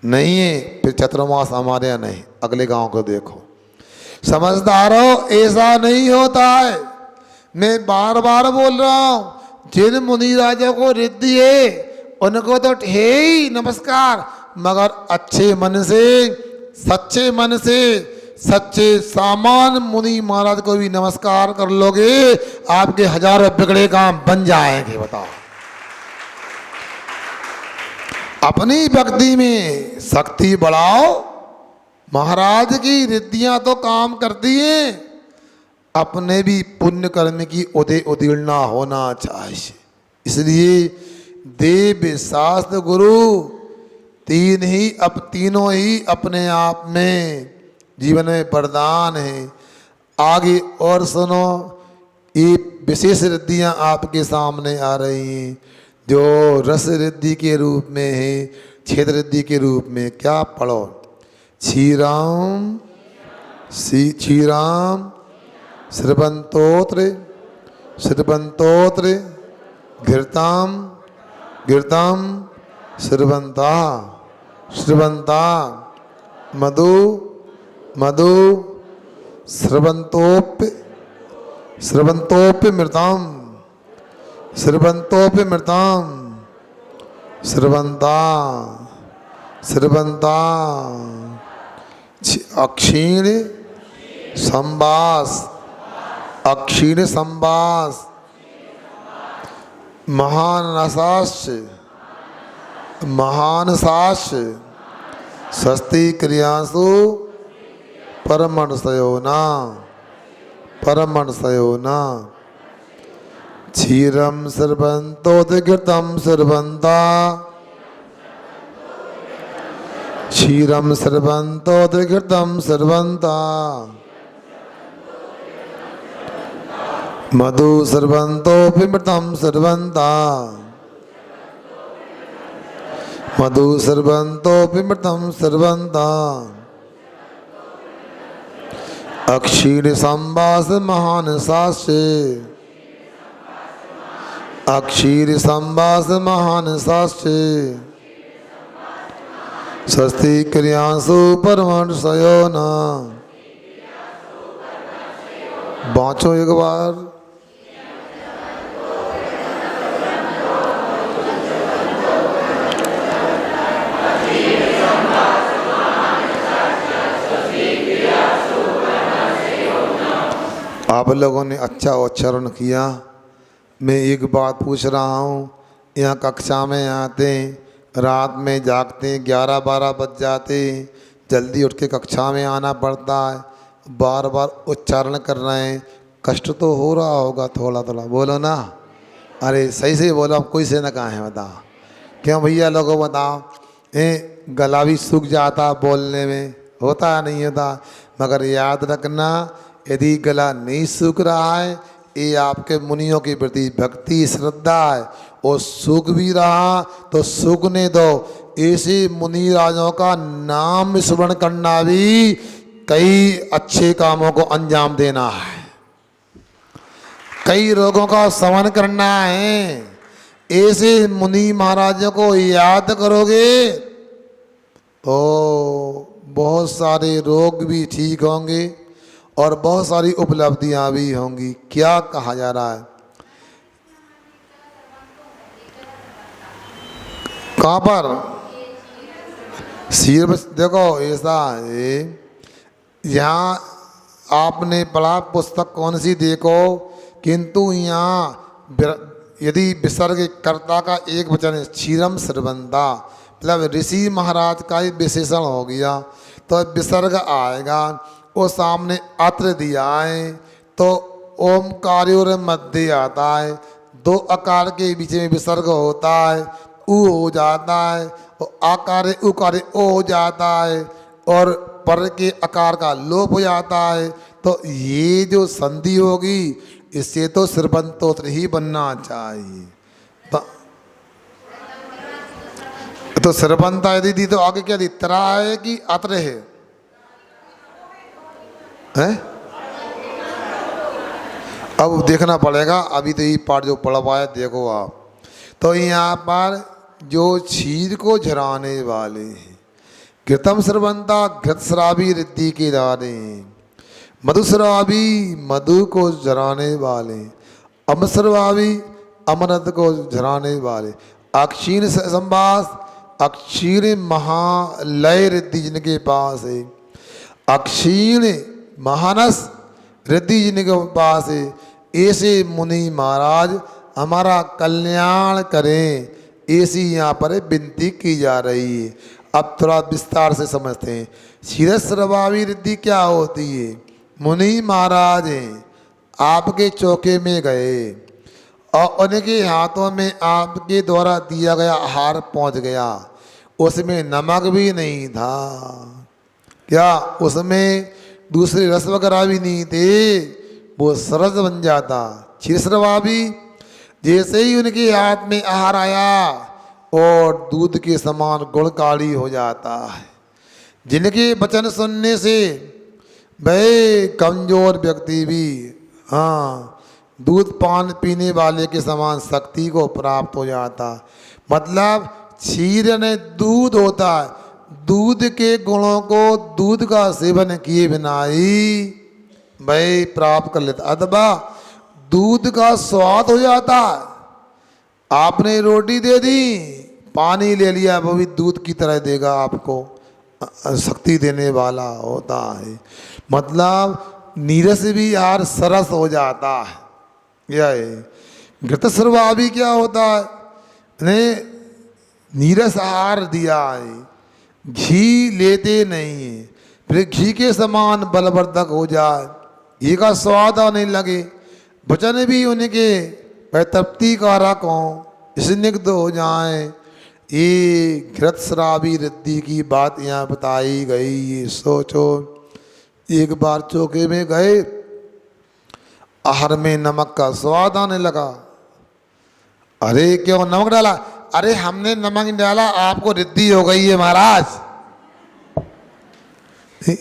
नहीं है, फिर चतुर्मास हमारे यहाँ नहीं, अगले गांव को देखो। समझदारों, ऐसा नहीं होता है। मैं बार बार बोल रहा हूं, जिन मुनि राजा को रिद्धि है उनको तो है ही नमस्कार, मगर अच्छे मन से, सच्चे मन से, सच्चे सामान्य मुनि महाराज को भी नमस्कार कर लोगे, आपके हजारों बिगड़े काम बन जाएंगे। बताओ, अपनी भक्ति में शक्ति बढ़ाओ। महाराज की रिद्धियां तो काम करती हैं। अपने भी पुण्य कर्म की उदय उदीर्णा होना चाहिए। इसलिए देव शास्त्र गुरु तीनों ही अपने आप में जीवन में वरदान है। आगे और सुनो, ये विशेष रिद्धियाँ आपके सामने आ रही हैं जो रस रिद्धि के रूप में है, छेद रिद्धि के रूप में। क्या पढ़ो? क्षीराम श्रवंतोत्र घृताम श्रवंता मधु स्रवंतोप्य मृताम स्रवंता अक्षीण संबास महानसाश स्वस्ति क्रियासु परमणसयोना क्षीरम सर्वन्तोदघृतं सर्वन्ता क्षीरम सर्वन्तोदघृतं सर्वन्ता मधु सर्वन्तोऽपिमृतं सर्वन्ता अक्षीण संवास महान सास्य स्वस्ति क्रियांसु परमणसयोना। बाँचो एक बार। आप लोगों ने अच्छा उच्चारण किया। मैं एक बात पूछ रहा हूँ, यहाँ कक्षा में आते रात में जागते 11-12 बज जाते, जल्दी उठ के कक्षा में आना पड़ता है, बार बार उच्चारण कर रहे हैं, कष्ट तो हो रहा होगा थोड़ा थोड़ा, बोलो ना। अरे सही से बोलो, कोई से ना कहा है बताओ। क्यों भैया लोगों बताओ, गला भी सूख जाता बोलने में, होता नहीं होता। मगर याद रखना, यदि गला नहीं सूख रहा है, ये आपके मुनियों के प्रति भक्ति श्रद्धा है, और सूख भी रहा तो सूखने दो। ऐसे मुनि राजों का नाम स्मरण करना भी कई अच्छे कामों को अंजाम देना है, कई रोगों का शमन करना है। ऐसे मुनि महाराजों को याद करोगे तो बहुत सारे रोग भी ठीक होंगे और बहुत सारी उपलब्धियां भी होंगी। क्या कहा जा रहा है? कहाँ पर? सिर देखो, ऐसा है, यहाँ आपने पढ़ा पुस्तक कौन सी देखो, किंतु यहाँ यदि विसर्ग कर्ता का एक वचन है, क्षीरम सर्वंता, मतलब ऋषि महाराज का ही विशेषण हो गया, तो विसर्ग आएगा। वो सामने अत्र दिया है तो ओमकार मध्य आता है, 2 आकार के बीच में विसर्ग होता है, उ हो जाता है, और आकार उकार ओ हो जाता है, और पर के आकार का लोप हो जाता है। तो ये जो संधि होगी, इससे तो श्रवंतोत्र ही बनना चाहिए। तो श्रवंता यदि दी तो आगे क्या दी? तरा है कि अत्र है? अब देखना पड़ेगा। अभी तो ये पाठ जो पढ़ पाया देखो आप। तो यहाँ पर जो क्षीर को झराने वाले हैं, घृतम सर्वंता घृतस्रावी रिद्धि के दाने, मधुस्रावी मधु को झराने वाले, अमस्रावी अमृत को झराने वाले, अक्षीण संवास अक्षीण महालय रिद्धि जिनके पास है, अक्षीण महानस रिद्धि जिनके पास है, ऐसे मुनि महाराज हमारा कल्याण करें, ऐसी यहाँ पर विनती की जा रही है। अब थोड़ा विस्तार से समझते हैं। शिरस्रवावी रिद्धि क्या होती है? मुनि महाराज हैं, आपके चौके में गए और उनके हाथों में आपके द्वारा दिया गया आहार पहुंच गया, उसमें नमक भी नहीं था, क्या उसमें दूसरे रस वगैरह भी नहीं थे, वो सरस बन जाता, क्षीरस्रवा भी। जैसे ही उनके हाथ में आहार आया और दूध के समान गुणकारी हो जाता है। जिनके वचन सुनने से भाई कमजोर व्यक्ति भी हाँ दूध पान पीने वाले के समान शक्ति को प्राप्त हो जाता। मतलब क्षीर यानी दूध होता है, दूध के गुणों को दूध का सेवन किए बिना ही भाई प्राप्त कर लेता, अथवा दूध का स्वाद हो जाता है। आपने रोटी दे दी, पानी ले लिया, वो भी दूध की तरह देगा आपको, शक्ति देने वाला होता है। मतलब नीरस भी यार सरस हो जाता है। यह घृतस्रवा भी क्या होता है, ने नीरस आहार दिया है, घी लेते नहीं है, फिर घी के समान बलवर्धक हो जाए, घी का स्वाद आने लगे, वचन भी उनके तृप्ति कारक हों, स्निग्ध हो जाए। ये घृतस्रावी रिद्धि की बात यहाँ बताई गई। ये सोचो, एक बार चौके में गए, आहार में नमक का स्वाद आने लगा। अरे क्यों नमक डाला? अरे हमने नमक नहीं डाला, आपको रिद्धि हो गई है महाराज।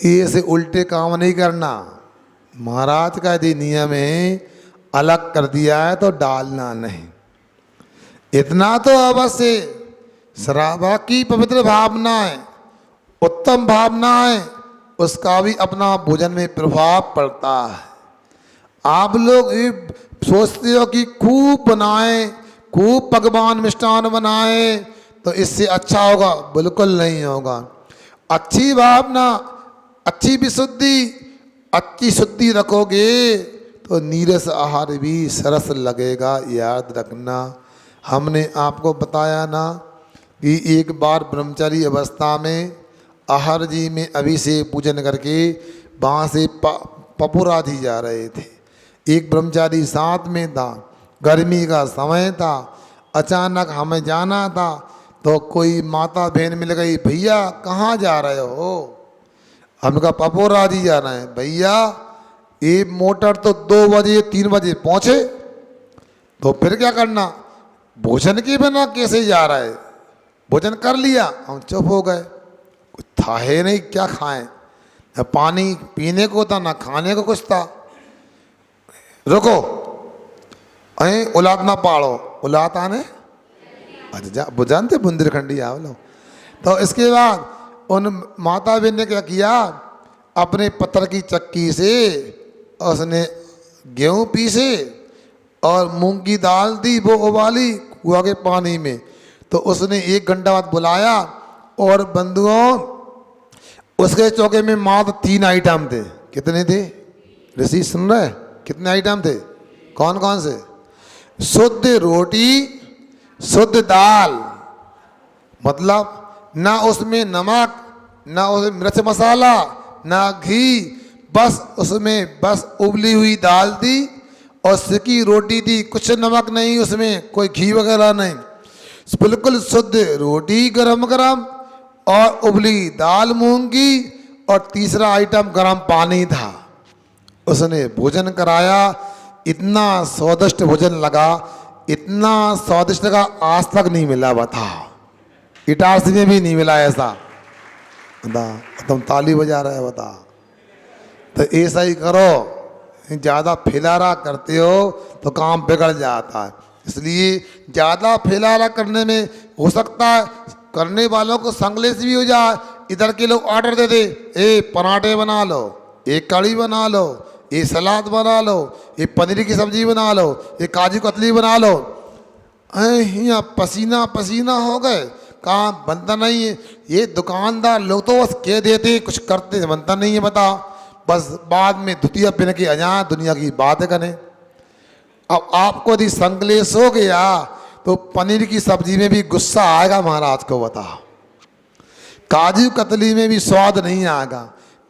ऐसे उल्टे काम नहीं करना, महाराज का यदि नियम है अलग कर दिया है तो डालना नहीं। इतना तो अवश्य शराबा की पवित्र भावना है, उत्तम भावना है, उसका भी अपना भोजन में प्रभाव पड़ता है। आप लोग ये सोचते हो कि खूब बनाएं, खूब पकवान मिष्ठान बनाएं तो इससे अच्छा होगा, बिल्कुल नहीं होगा। अच्छी भावना, अच्छी विशुद्धि, अच्छी शुद्धि रखोगे तो नीरस आहार भी सरस लगेगा। याद रखना, हमने आपको बताया ना कि एक बार ब्रह्मचारी अवस्था में आहार जी में अभिषेक पूजन करके वहाँ से पपुराधी जा रहे थे। एक ब्रह्मचारी साथ में था, गर्मी का समय था, अचानक हमें जाना था तो कोई माता बहन मिल गई, भैया कहाँ जा रहे हो? हमने कहा पपुराधी जा रहे हैं। भैया ये मोटर तो 2 बजे 3 बजे पहुँचे, तो फिर क्या करना? भोजन के बिना कैसे जा रहा है? भोजन कर लिया। हम चुप हो गए, कुछ था है नहीं, क्या खाएं, न पानी पीने को था, ना खाने को कुछ था। रुको, अं उलाद ना पाड़ो, उलाद आने अच्छा वो जानते बुंदेलखंडी आप लोग। तो इसके बाद उन माता बहन ने क्या किया, अपने पत्थर की चक्की से उसने गेहूँ पीसे और मूंग की दाल दी, वो उबाली कुआ के पानी में। तो उसने 1 घंटा बाद बुलाया और बंधुओं उसके चौके में मात्र 3 आइटम थे। कितने थे ऋषि, सुन रहे? कितने आइटम थे? कौन कौन से? शुद्ध रोटी, शुद्ध दाल, मतलब ना उसमें नमक, ना उसमें मिर्च मसाला, ना घी, बस उसमें बस उबली हुई दाल दी और सिकी रोटी दी, कुछ नमक नहीं उसमें, कोई घी वगैरह नहीं, बिल्कुल शुद्ध रोटी गरम गरम और उबली दाल मूंग की, और तीसरा आइटम गरम पानी था। उसने भोजन कराया, इतना स्वादिष्ट भोजन लगा, इतना स्वादिष्ट लगा, आज तक नहीं मिला। बता, इटारसी में भी नहीं मिला ऐसा। बता, तुम ताली बजा रहे हो, बता। तो ऐसा ही करो, ज़्यादा फैलारा करते हो तो काम बिगड़ जाता है। इसलिए ज़्यादा फैलारा करने में हो सकता है करने वालों को संगलेस भी हो जाए। इधर के लोग ऑर्डर दे दे, ए पराठे बना लो, एक कड़ी बना लो, ये सलाद बना लो, ये पनीर की सब्जी बना लो, ये काजू कतली बना लो। यहाँ पसीना पसीना हो गए, काम बनता नहीं है। ये दुकानदार लोग तो बस कह देते, कुछ करते, बनता नहीं है। बता, बस बाद में धुतिया पहन के आ जाए, दुनिया की बात करें। अब आपको यदि संकलेश हो गया तो पनीर की सब्जी में भी गुस्सा आएगा महाराज को। बता, काजू कतली में भी स्वाद नहीं आएगा,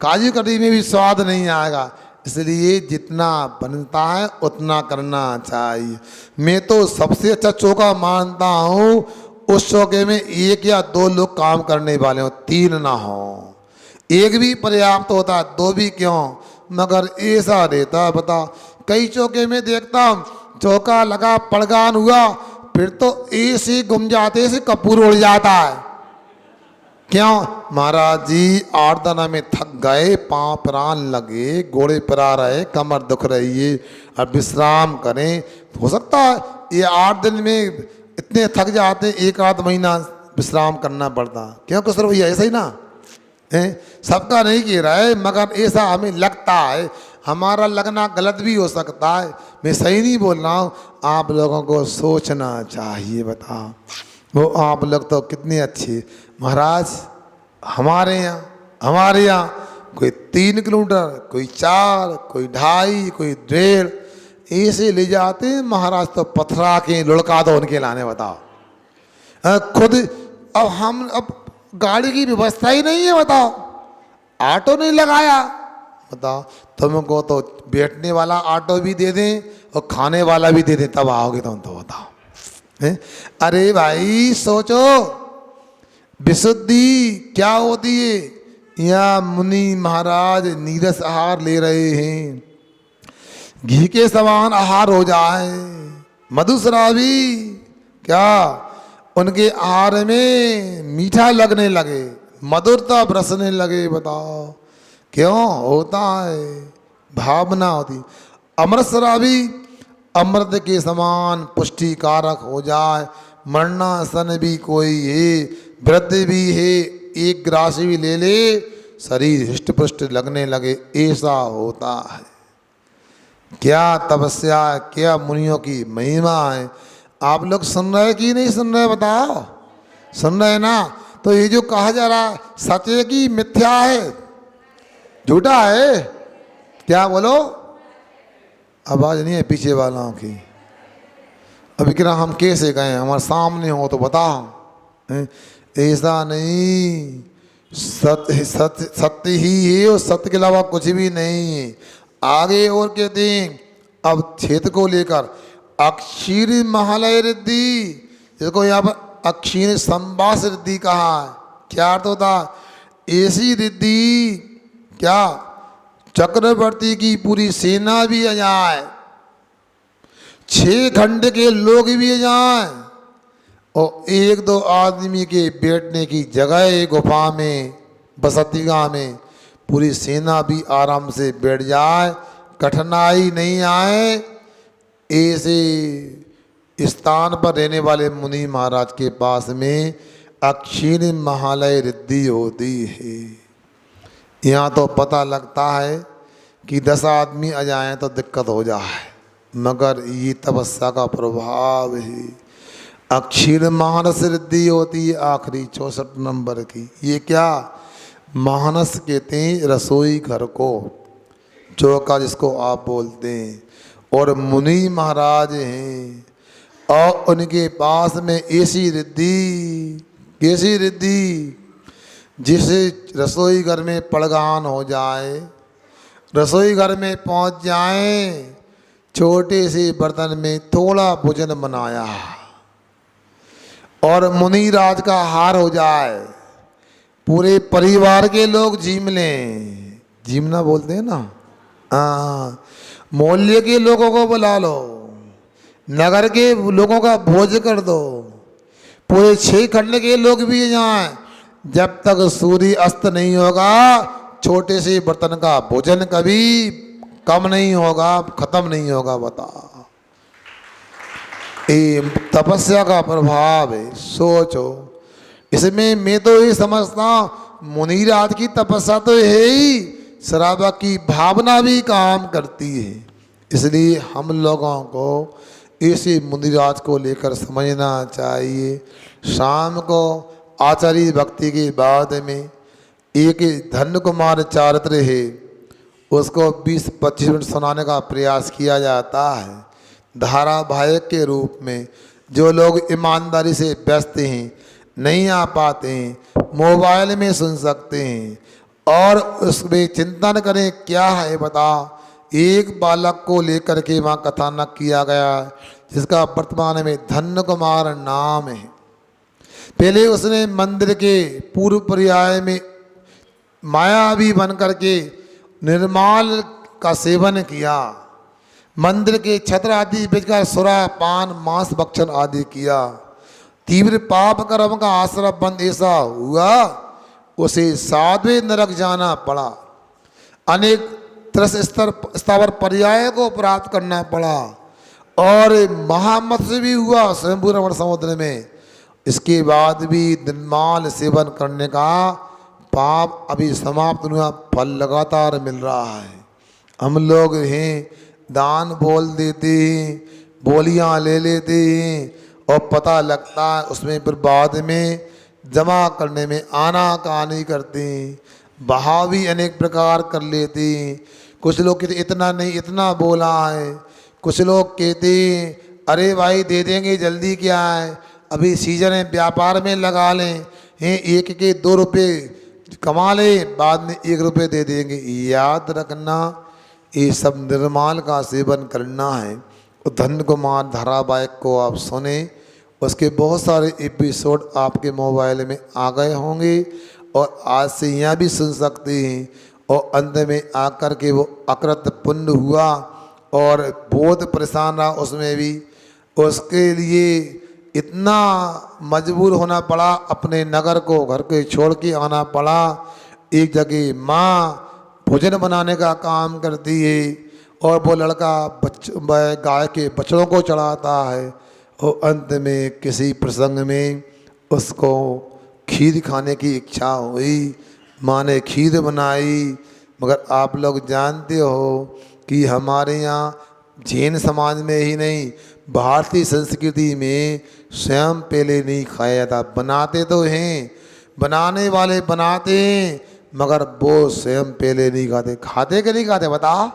काजू कतली में भी स्वाद नहीं आएगा, इसलिए जितना बनता है उतना करना चाहिए। मैं तो सबसे अच्छा चौका मानता हूँ उस चौके में एक या दो लोग काम करने वाले हो, तीन ना हो। एक भी पर्याप्त होता है, दो भी क्यों, मगर ऐसा रहता है बता। कई चौके में देखता हूँ चौका लगा पड़गान हुआ, फिर तो ऐसे गुम जाते से कपूर उड़ जाता है। क्यों महाराज जी, 8 दिन में थक गए, पाँव प्राण लगे, घोड़े पर आ रहे, कमर दुख रही है, अब विश्राम करें। हो सकता है ये 8 दिन में इतने थक जाते, 1-8 महीना विश्राम करना पड़ता। क्यों कुसर भैया, ऐसा ही ना है? सबका नहीं कह रहा है, मगर ऐसा हमें लगता है। हमारा लगना गलत भी हो सकता है, मैं सही नहीं बोल रहा हूँ। आप लोगों को सोचना चाहिए। बताओ, वो आप लोग तो कितने अच्छे महाराज। हमारे यहाँ कोई 3 किलोमीटर, कोई 4, कोई 2.5, कोई 1.5 ऐसे ले जाते हैं महाराज। तो पथरा के लुढ़का दो उनके लाने। बताओ खुद अब गाड़ी की व्यवस्था ही नहीं है। बताओ ऑटो नहीं लगाया। बताओ तुमको तो बैठने वाला ऑटो भी दे दें और खाने वाला भी दे दें, तब आओगे तुम तो। बताओ अरे भाई सोचो, विशुद्धि क्या होती है। यहाँ मुनि महाराज नीरस आहार ले रहे हैं, घी के समान आहार हो जाए। मधुश्रावी क्या उनके आहार में मीठा लगने लगे, मधुरता बरसने लगे। बताओ क्यों होता है, भावना होती। अमृतसरावी अमृत के समान पुष्टिकारक हो जाए। मरणासन भी कोई है, वृद्ध भी है, एक ग्रास भी ले ले, शरीर हृष्ट पुष्ट लगने लगे, ऐसा होता है। क्या तपस्या, क्या मुनियों की महिमा है। आप लोग सुन रहे कि नहीं सुन रहे? बताओ सुन रहे ना? तो ये जो कहा जा रहा है सच है कि मिथ्या है, झूठा है? क्या बोलो, आवाज नहीं है पीछे वालों की। अभी क्या हम कैसे गए, हमारे सामने हो तो बताओ। ऐसा नहीं, सत्य ही है और सत्य के अलावा कुछ भी नहीं है। आगे और कहते हैं अब क्षेत्र को लेकर अक्षीर महालय रिद्धि, जिसको यहाँ पर अक्षीर संवास रिद्धि कहा है। क्या अर्थ होता? ऐसी रिद्धि क्या चक्रवर्ती की पूरी सेना भी आ जाए, 6 खंड के लोग भी आ जाए और 1-2 आदमी के बैठने की जगह गुफा में, बसतिगा में पूरी सेना भी आराम से बैठ जाए, कठिनाई नहीं आए। ऐसे स्थान पर रहने वाले मुनि महाराज के पास में अक्षीण महालय रिद्धि होती है। यहाँ तो पता लगता है कि 10 आदमी आ जाएं तो दिक्कत हो जाए, मगर ये तपस्या का प्रभाव है। अक्षीण मानस रिद्धि होती है आखिरी 64 नंबर की। ये क्या मानस कहते हैं? रसोई घर को, चौका जिसको आप बोलते हैं। और मुनि महाराज हैं और उनके पास में ऐसी रिद्धि, कैसी रिद्धि, जिसे रसोई घर में पड़गान हो जाए, रसोई घर में पहुंच जाए, छोटे से बर्तन में थोड़ा भोजन बनाया और मुनि राज का हार हो जाए, पूरे परिवार के लोग झीम लें। झीमना बोलते हैं ना, हाँ। मोहल्ले के लोगों को बुला लो, नगर के लोगों का भोज कर दो, पूरे 6 खंड के लोग भी जाएं। जब तक सूर्य अस्त नहीं होगा छोटे से बर्तन का भोजन कभी कम नहीं होगा, खत्म नहीं होगा। बता, ये तपस्या का प्रभाव है। सोचो, इसमें मैं तो ये समझता मुनिराज की तपस्या तो है ही, शराबा की भावना भी काम करती है। इसलिए हम लोगों को इसी मुनिराज को लेकर समझना चाहिए। शाम को आचार्य भक्ति के बाद में एक धन्य कुमार चारित्र है, उसको 20-25 मिनट सुनाने का प्रयास किया जाता है धारावाहिक के रूप में। जो लोग ईमानदारी से व्यस्त हैं, नहीं आ पाते हैं, मोबाइल में सुन सकते हैं और उसमें चिंतन करें क्या है। बता, एक बालक को लेकर के वहाँ कथानक किया गया जिसका वर्तमान में धन्य कुमार नाम है। पहले उसने मंदिर के पूर्व पर्याय में मायावी बन करके निर्माल का सेवन किया, मंदिर के छत्र आदि बेचकर सुरा पान मांस भक्षण आदि किया। तीव्र पाप कर्म का आश्रय बंद ऐसा हुआ उसे सातवें नरक जाना पड़ा, अनेक त्रस स्थावर पर्याय को प्राप्त करना पड़ा और महामत्स्य भी हुआ स्वयंभू समुद्र में। इसके बाद भी निर्माल सेवन करने का पाप अभी समाप्त हुआ, फल लगातार मिल रहा है। हम लोग हैं दान बोल देते हैं, बोलियां ले लेते हैं और पता लगता है उसमें फिर बाद में जमा करने में आनाकानी करते हैं, बहाव भी अनेक प्रकार कर लेते हैं। कुछ लोग कहते इतना नहीं इतना बोला है, कुछ लोग कहते अरे भाई दे देंगे जल्दी क्या है, अभी सीजन है व्यापार में लगा लें, हैं एक के 2 रुपये कमा लें बाद में 1 रुपये दे देंगे। याद रखना ये सब निर्माल का सेवन करना है। धन्य कुमार धारावाहिक को आप सुने, उसके बहुत सारे एपिसोड आपके मोबाइल में आ गए होंगे और आज से यहाँ भी सुन सकते हैं। और अंत में आकर के वो अकृत पुण्य हुआ और बहुत परेशान रहा उसमें भी, उसके लिए इतना मजबूर होना पड़ा, अपने नगर को घर के छोड़ के आना पड़ा। एक जगह माँ भोजन बनाने का काम करती है और वो लड़का गाय के बछड़ों को चढ़ाता है और अंत में किसी प्रसंग में उसको खीर खाने की इच्छा हुई, माँ ने खीर बनाई। मगर आप लोग जानते हो कि हमारे यहाँ जैन समाज में ही नहीं भारतीय संस्कृति में स्वयं पहले नहीं खाया जाता। बनाते तो हैं, बनाने वाले बनाते हैं मगर वो स्वयं पहले नहीं खाते। खाते कि नहीं खाते बताओ,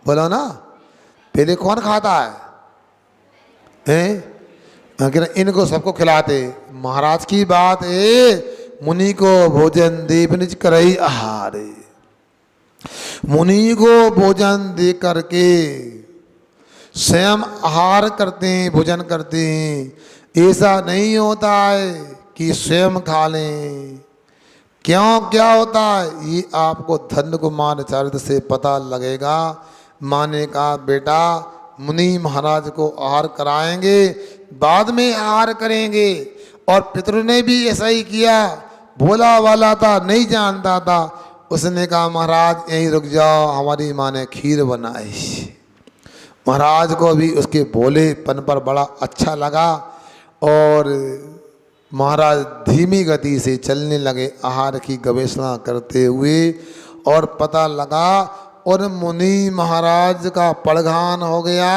बोलो ना, पहले कौन खाता हैं? इनको सबको खिलाते। महाराज की बात है, मुनि को भोजन दे निज करई आहार, मुनि को भोजन दे करके स्वयं आहार करते हैं, भोजन करते हैं। ऐसा नहीं होता है कि स्वयं खा लें। क्यों क्या होता है ये आपको धन्य कुमार चरित्र से पता लगेगा। माँ ने कहा बेटा मुनि महाराज को आहार कराएंगे, बाद में आहार करेंगे। और पितृ ने भी ऐसा ही किया, भोला वाला था, नहीं जानता था। उसने कहा महाराज यहीं रुक जाओ, हमारी माँ ने खीर बनाई। महाराज को भी उसके भोलेपन पर बड़ा अच्छा लगा और महाराज धीमी गति से चलने लगे आहार की गवेषणा करते हुए। और पता लगा और मुनि महाराज का पड़घान हो गया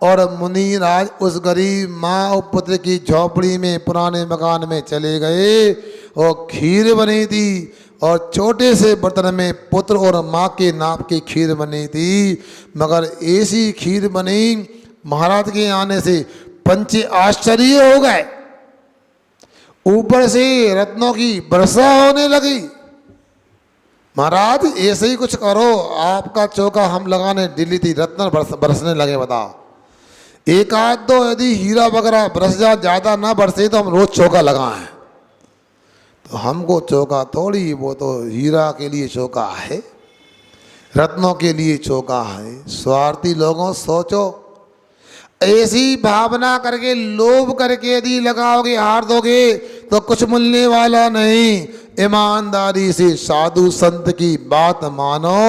और मुनि राज उस गरीब माँ और पुत्र की झोपड़ी में पुराने मकान में चले गए और खीर बनी थी और छोटे से बर्तन में पुत्र और माँ के नाप की खीर बनी थी। मगर ऐसी खीर बनी महाराज के आने से पंचे आश्चर्य हो गए, ऊपर से रत्नों की वर्षा होने लगी। महाराज ऐसे ही कुछ करो, आपका चौका हम लगाने दिल्ली थी, रत्न बरसने लगे। बताओ एक आध दो यदि हीरा वगैरह बरस जा, ज़्यादा ना बरसे तो हम रोज चौका लगाएं। तो हमको चौका थोड़ी, वो तो हीरा के लिए चौका है, रत्नों के लिए चौका है। स्वार्थी लोगों सोचो, ऐसी भावना करके लोभ करके यदि लगाओगे हार दोगे तो कुछ मिलने वाला नहीं। ईमानदारी से साधु संत की बात मानो,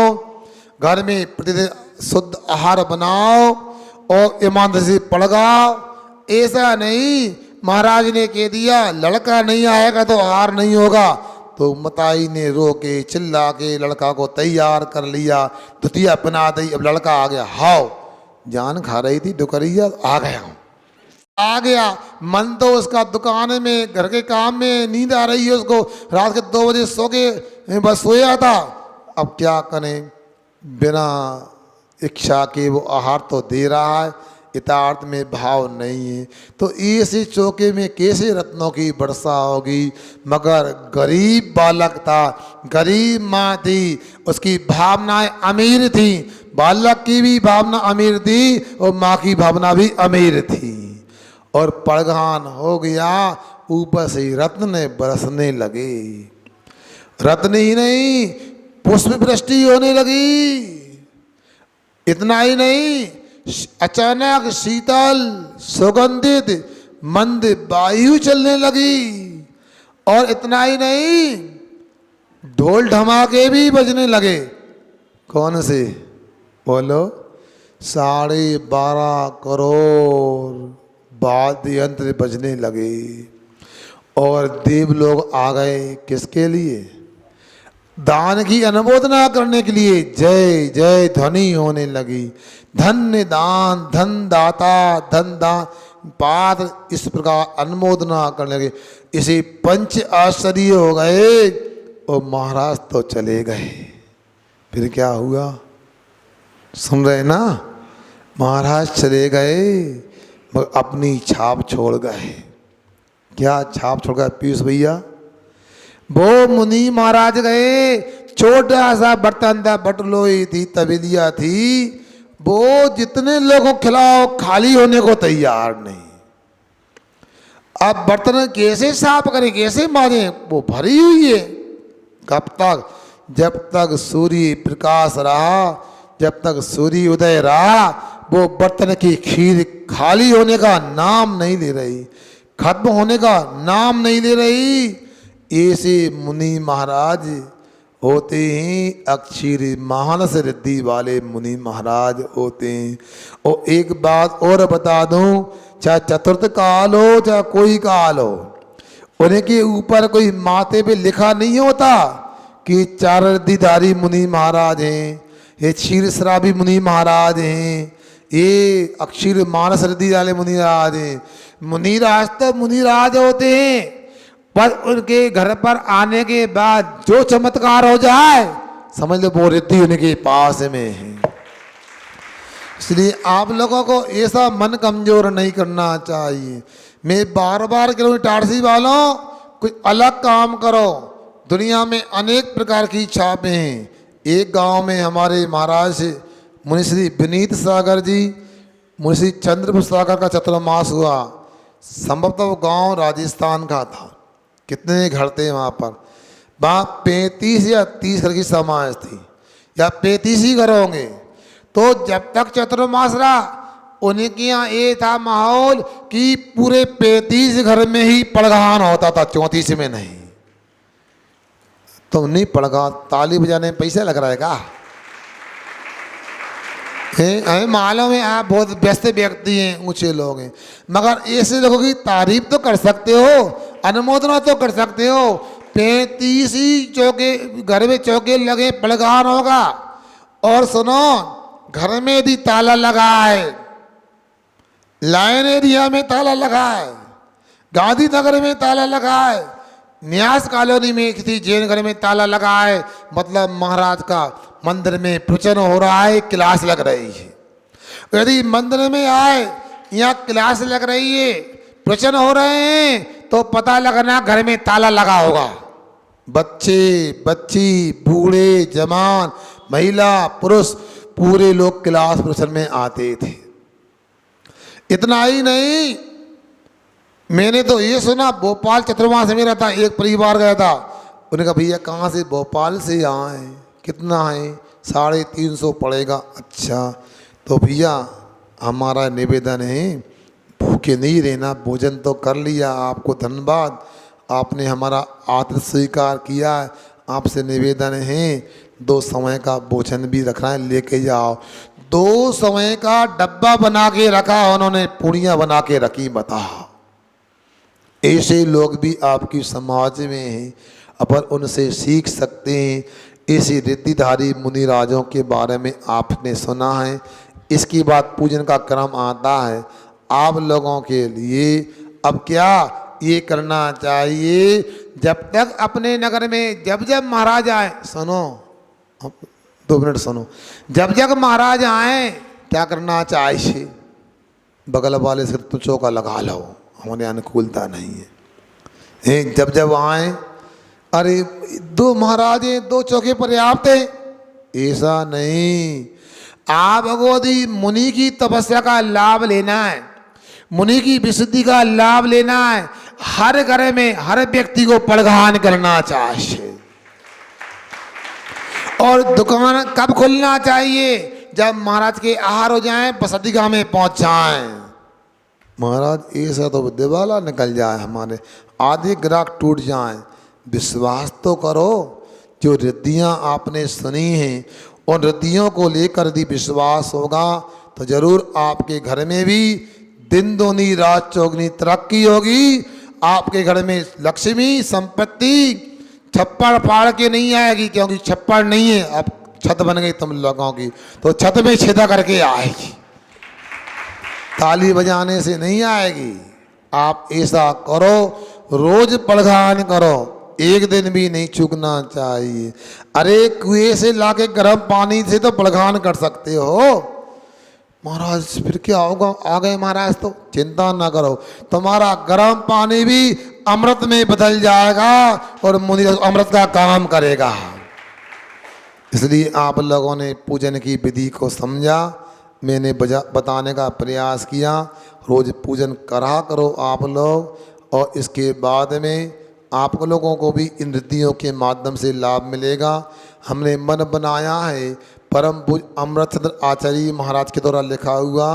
घर में प्रतिदिन शुद्ध आहार बनाओ और ईमानदारी से पड़गाओ। ऐसा नहीं महाराज ने कह दिया लड़का नहीं आएगा तो आहार नहीं होगा, तो मताई ने रो के चिल्ला के लड़का को तैयार कर लिया, दुतिया बना दी। अब लड़का आ गया, हाओ जान खा रही थी डुकरिया, आ गया हूँ। आ गया, मन तो उसका दुकान में घर के काम में, नींद आ रही है उसको, रात के 2 बजे सो के बस सोया था। अब क्या करें, बिना इच्छा के वो आहार तो दे रहा है, यथार्थ में भाव नहीं है। तो ऐसे चौके में कैसे रत्नों की वर्षा होगी। मगर गरीब बालक था, गरीब माँ थी, उसकी भावनाएं अमीर थी बालक की भी भावना अमीर थी और माँ की भावना भी अमीर थी। और पड़गान हो गया, ऊपर से रत्न बरसने लगे। रत्न ही नहीं, पुष्प वृष्टि होने लगी। इतना ही नहीं, अचानक शीतल सुगंधित मंद वायु चलने लगी। और इतना ही नहीं, ढोल धमाके भी बजने लगे। कौन से? बोलो। 12.5 करोड़ वाद्य यंत्र बजने लगे। और देव लोग आ गए किसके लिए? दान की अनुमोदना करने के लिए। जय जय ध्वनि होने लगी। धन्य दान, धन दाता, धन दान पात्र, इस प्रकार अनुमोदना करने लगे। इसे पंच आश्चर्य हो गए और महाराज तो चले गए। फिर क्या हुआ सुन रहे ना? महाराज चले गए मगर अपनी छाप छोड़ गए। क्या छाप छोड़ गए पीयूष भैया? वो मुनि महाराज गए, छोटा सा बर्तन था, बटलोई थी, तबेलिया थी, वो जितने लोगों खिलाओ खाली होने को तैयार नहीं। अब बर्तन कैसे साफ करें, कैसे मारें? वो भरी हुई है। कब तक? जब तक सूर्य प्रकाश रहा, जब तक सूर्य उदय रहा, वो बर्तन की खीर खाली होने का नाम नहीं ले रही, खत्म होने का नाम नहीं ले रही। ऐसे मुनि महाराज होते हैं, अक्षर मानस रिद्धि वाले मुनि महाराज होते हैं। और एक बात और बता दूं, चाहे चतुर्थ काल हो चाहे कोई काल हो, उनके ऊपर कोई माथे पे लिखा नहीं होता कि 4 रिद्धिधारी मुनि महाराज हैं, ये क्षीर श्रावी मुनि महाराज हैं, ये अक्षर मानस रिद्धि वाले मुनि महाराज हैं। मुनिराज तो मुनिराज होते हैं, पर उनके घर पर आने के बाद जो चमत्कार हो जाए समझ लो वो रिद्धि उनके पास में है। इसलिए आप लोगों को ऐसा मन कमजोर नहीं करना चाहिए। मैं बार बार कहूँ टारसी वालों, कोई अलग काम करो। दुनिया में अनेक प्रकार की छापें हैं। एक गांव में हमारे महाराज मुनिश्री विनीत सागर जी, मुनिश्री चंद्र सागर का चतुर्मास हुआ। संभवतः वो गाँव राजस्थान का था। कितने घर थे वहाँ पर? वहाँ 35 या 30 घर की समाज थी, या 35 ही घर होंगे। तो जब तक चतुर्मास रहा, उनके यहाँ ये था माहौल कि पूरे 35 घर में ही पड़गान होता था, 34 में नहीं। तो नहीं पड़गा, ताली बजाने में पैसा लग रहा है क्या? हमें मालूम है आप बहुत व्यस्त व्यक्ति हैं, ऊंचे लोग हैं, मगर ऐसे लोगों की तारीफ तो कर सकते हो, अनुमोदना तो कर सकते हो। 35 ही चौके घर में चौके लगे, पड़गान होगा। और सुनो, घर में भी ताला लगा है, लाइन एरिया में ताला लगा है, गांधीनगर में ताला लगा है, न्यास कॉलोनी में किसी जैन घर में ताला लगा है। मतलब महाराज का मंदिर में प्रवचन हो रहा है, क्लास लग रही है। यदि मंदिर में आए, यहाँ क्लास लग रही है, प्रवचन हो रहे हैं, तो पता लगना घर में ताला लगा होगा। बच्चे बच्ची, बूढ़े जवान, महिला पुरुष, पूरे लोग क्लास प्रवचन में आते थे। इतना ही नहीं, मैंने तो ये सुना, भोपाल चतुर्मास में रहता, एक परिवार गया था। उन्होंने कहा भैया कहाँ से? भोपाल से आए। कितना है? 350 पड़ेगा। अच्छा, तो भैया हमारा निवेदन है, भूखे नहीं रहना, भोजन तो कर लिया, आपको धन्यवाद, आपने हमारा आदर स्वीकार किया। आपसे निवेदन है 2 समय का भोजन भी रखना है, लेके जाओ। 2 समय का डब्बा बना के रखा, उन्होंने पूड़ियाँ बना के रखी। बता, ऐसे लोग भी आपकी समाज में हैं, अपन उनसे सीख सकते हैं। ऐसे रिद्धिधारी मुनिराजों के बारे में आपने सुना है। इसके बाद पूजन का क्रम आता है आप लोगों के लिए। अब क्या ये करना चाहिए, जब तक अपने नगर में जब जब महाराज आए, सुनो 2 मिनट सुनो, जब जब महाराज आए क्या करना चाहिए? बगल वाले से तो चौका लगा लो, हमारे अनुकूलता नहीं है। जब जब आए, अरे 2 महाराज हैं, 2 चौके पर्याप्त हैं, ऐसा नहीं। आपको यदि मुनि की तपस्या का लाभ लेना है, मुनि की विशुद्धि का लाभ लेना है, हर घर में हर व्यक्ति को पड़घान करना चाहिए। और दुकान कब खुलना चाहिए? जब महाराज के आहार हो जाएं, बसतिका में पहुंच जाएं। महाराज ऐसा तो दिवाला निकल जाए, हमारे आधे ग्राहक टूट जाएं। विश्वास तो करो, जो रिद्धियां आपने सुनी हैं उन रिद्धियों को लेकर यदि विश्वास होगा तो जरूर आपके घर में भी दिन दूनी रात चौगनी तरक्की होगी। आपके घर में लक्ष्मी संपत्ति छप्पड़ फाड़ के नहीं आएगी, क्योंकि छप्पड़ नहीं है, अब छत बन गई तुम लोगों की, तो छत में छेदा करके आएगी, ताली बजाने से नहीं आएगी। आप ऐसा करो, रोज पड़घान करो, एक दिन भी नहीं चूकना चाहिए। अरे कुएं से लाके गर्म पानी से तो पड़घान कर सकते हो। महाराज फिर क्या होगा? आ गए महाराज तो चिंता ना करो, तुम्हारा गर्म पानी भी अमृत में बदल जाएगा और मुनि अमृत का काम करेगा। इसलिए आप लोगों ने पूजन की विधि को समझा, मैंने बताने का प्रयास किया। रोज पूजन करा करो आप लोग, और इसके बाद में आप लोगों को भी इन रिद्धियों के माध्यम से लाभ मिलेगा। हमने मन बनाया है, परम पूज्य अमृतचंद्र आचार्य महाराज के द्वारा लिखा हुआ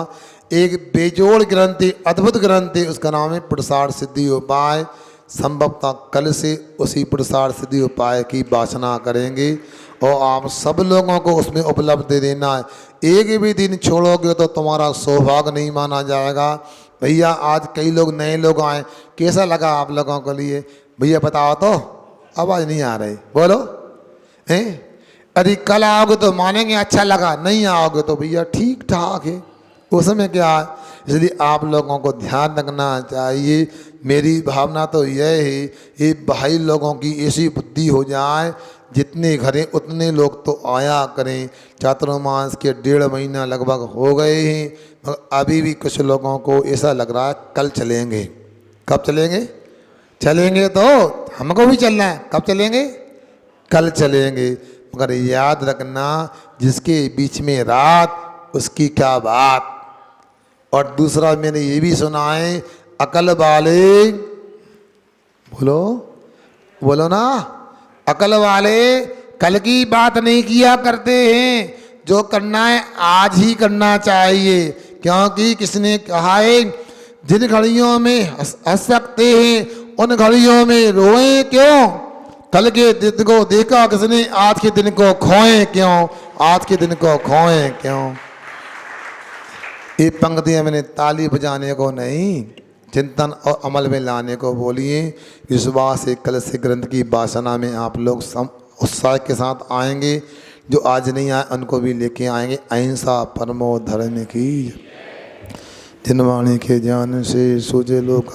एक बेजोड़ ग्रंथ है, अद्भुत ग्रंथ है, उसका नाम है पुरुषार्थ सिद्धि उपाय। संभवतः कल से उसी पुरुषार्थ सिद्धि उपाय की वासना करेंगे और आप सब लोगों को उसमें उपलब्ध दे देना है। एक भी दिन छोड़ोगे तो तुम्हारा सौभाग्य नहीं माना जाएगा। भैया आज कई लोग नए लोग आए, कैसा लगा आप लोगों के लिए? भैया बताओ तो, आवाज़ नहीं आ रही, बोलो हैं? यदि कल आओगे तो मानेंगे अच्छा लगा, नहीं आओगे तो भैया ठीक ठाक है, उसमें क्या है। इसलिए आप लोगों को ध्यान रखना चाहिए। मेरी भावना तो यह है, ये भाई लोगों की ऐसी बुद्धि हो जाए, जितने घरें उतने लोग तो आया करें। चातुर्मास के 1.5 महीना लगभग हो गए हैं, मगर अभी भी कुछ लोगों को ऐसा लग रहा है कल चलेंगे। कब चलेंगे? चलेंगे तो हमको भी चलना है। कब चलेंगे? कल चलेंगे। मगर याद रखना, जिसके बीच में रात उसकी क्या बात। और दूसरा मैंने ये भी सुना है, अकल वाले, बोलो बोलो ना, अकल वाले कल की बात नहीं किया करते हैं। जो करना है आज ही करना चाहिए, क्योंकि किसने कहा है जिन घड़ियों में हंस सकते हैं उन घड़ियों में रोए क्यों। कल के दिन को देखा किसने, आज के दिन को खोए क्यों, आज के दिन को खोए क्यों। ये पंक्तियां मैंने ताली बजाने को नहीं, चिंतन और अमल में लाने को बोलिए। विश्वास से कल से ग्रंथ की वासना में आप लोग उत्साह के साथ आएंगे। जो आज नहीं आए उनको भी लेके आएंगे। अहिंसा परमो धर्म की, जिनवाणी के ज्ञान से सूझे लोग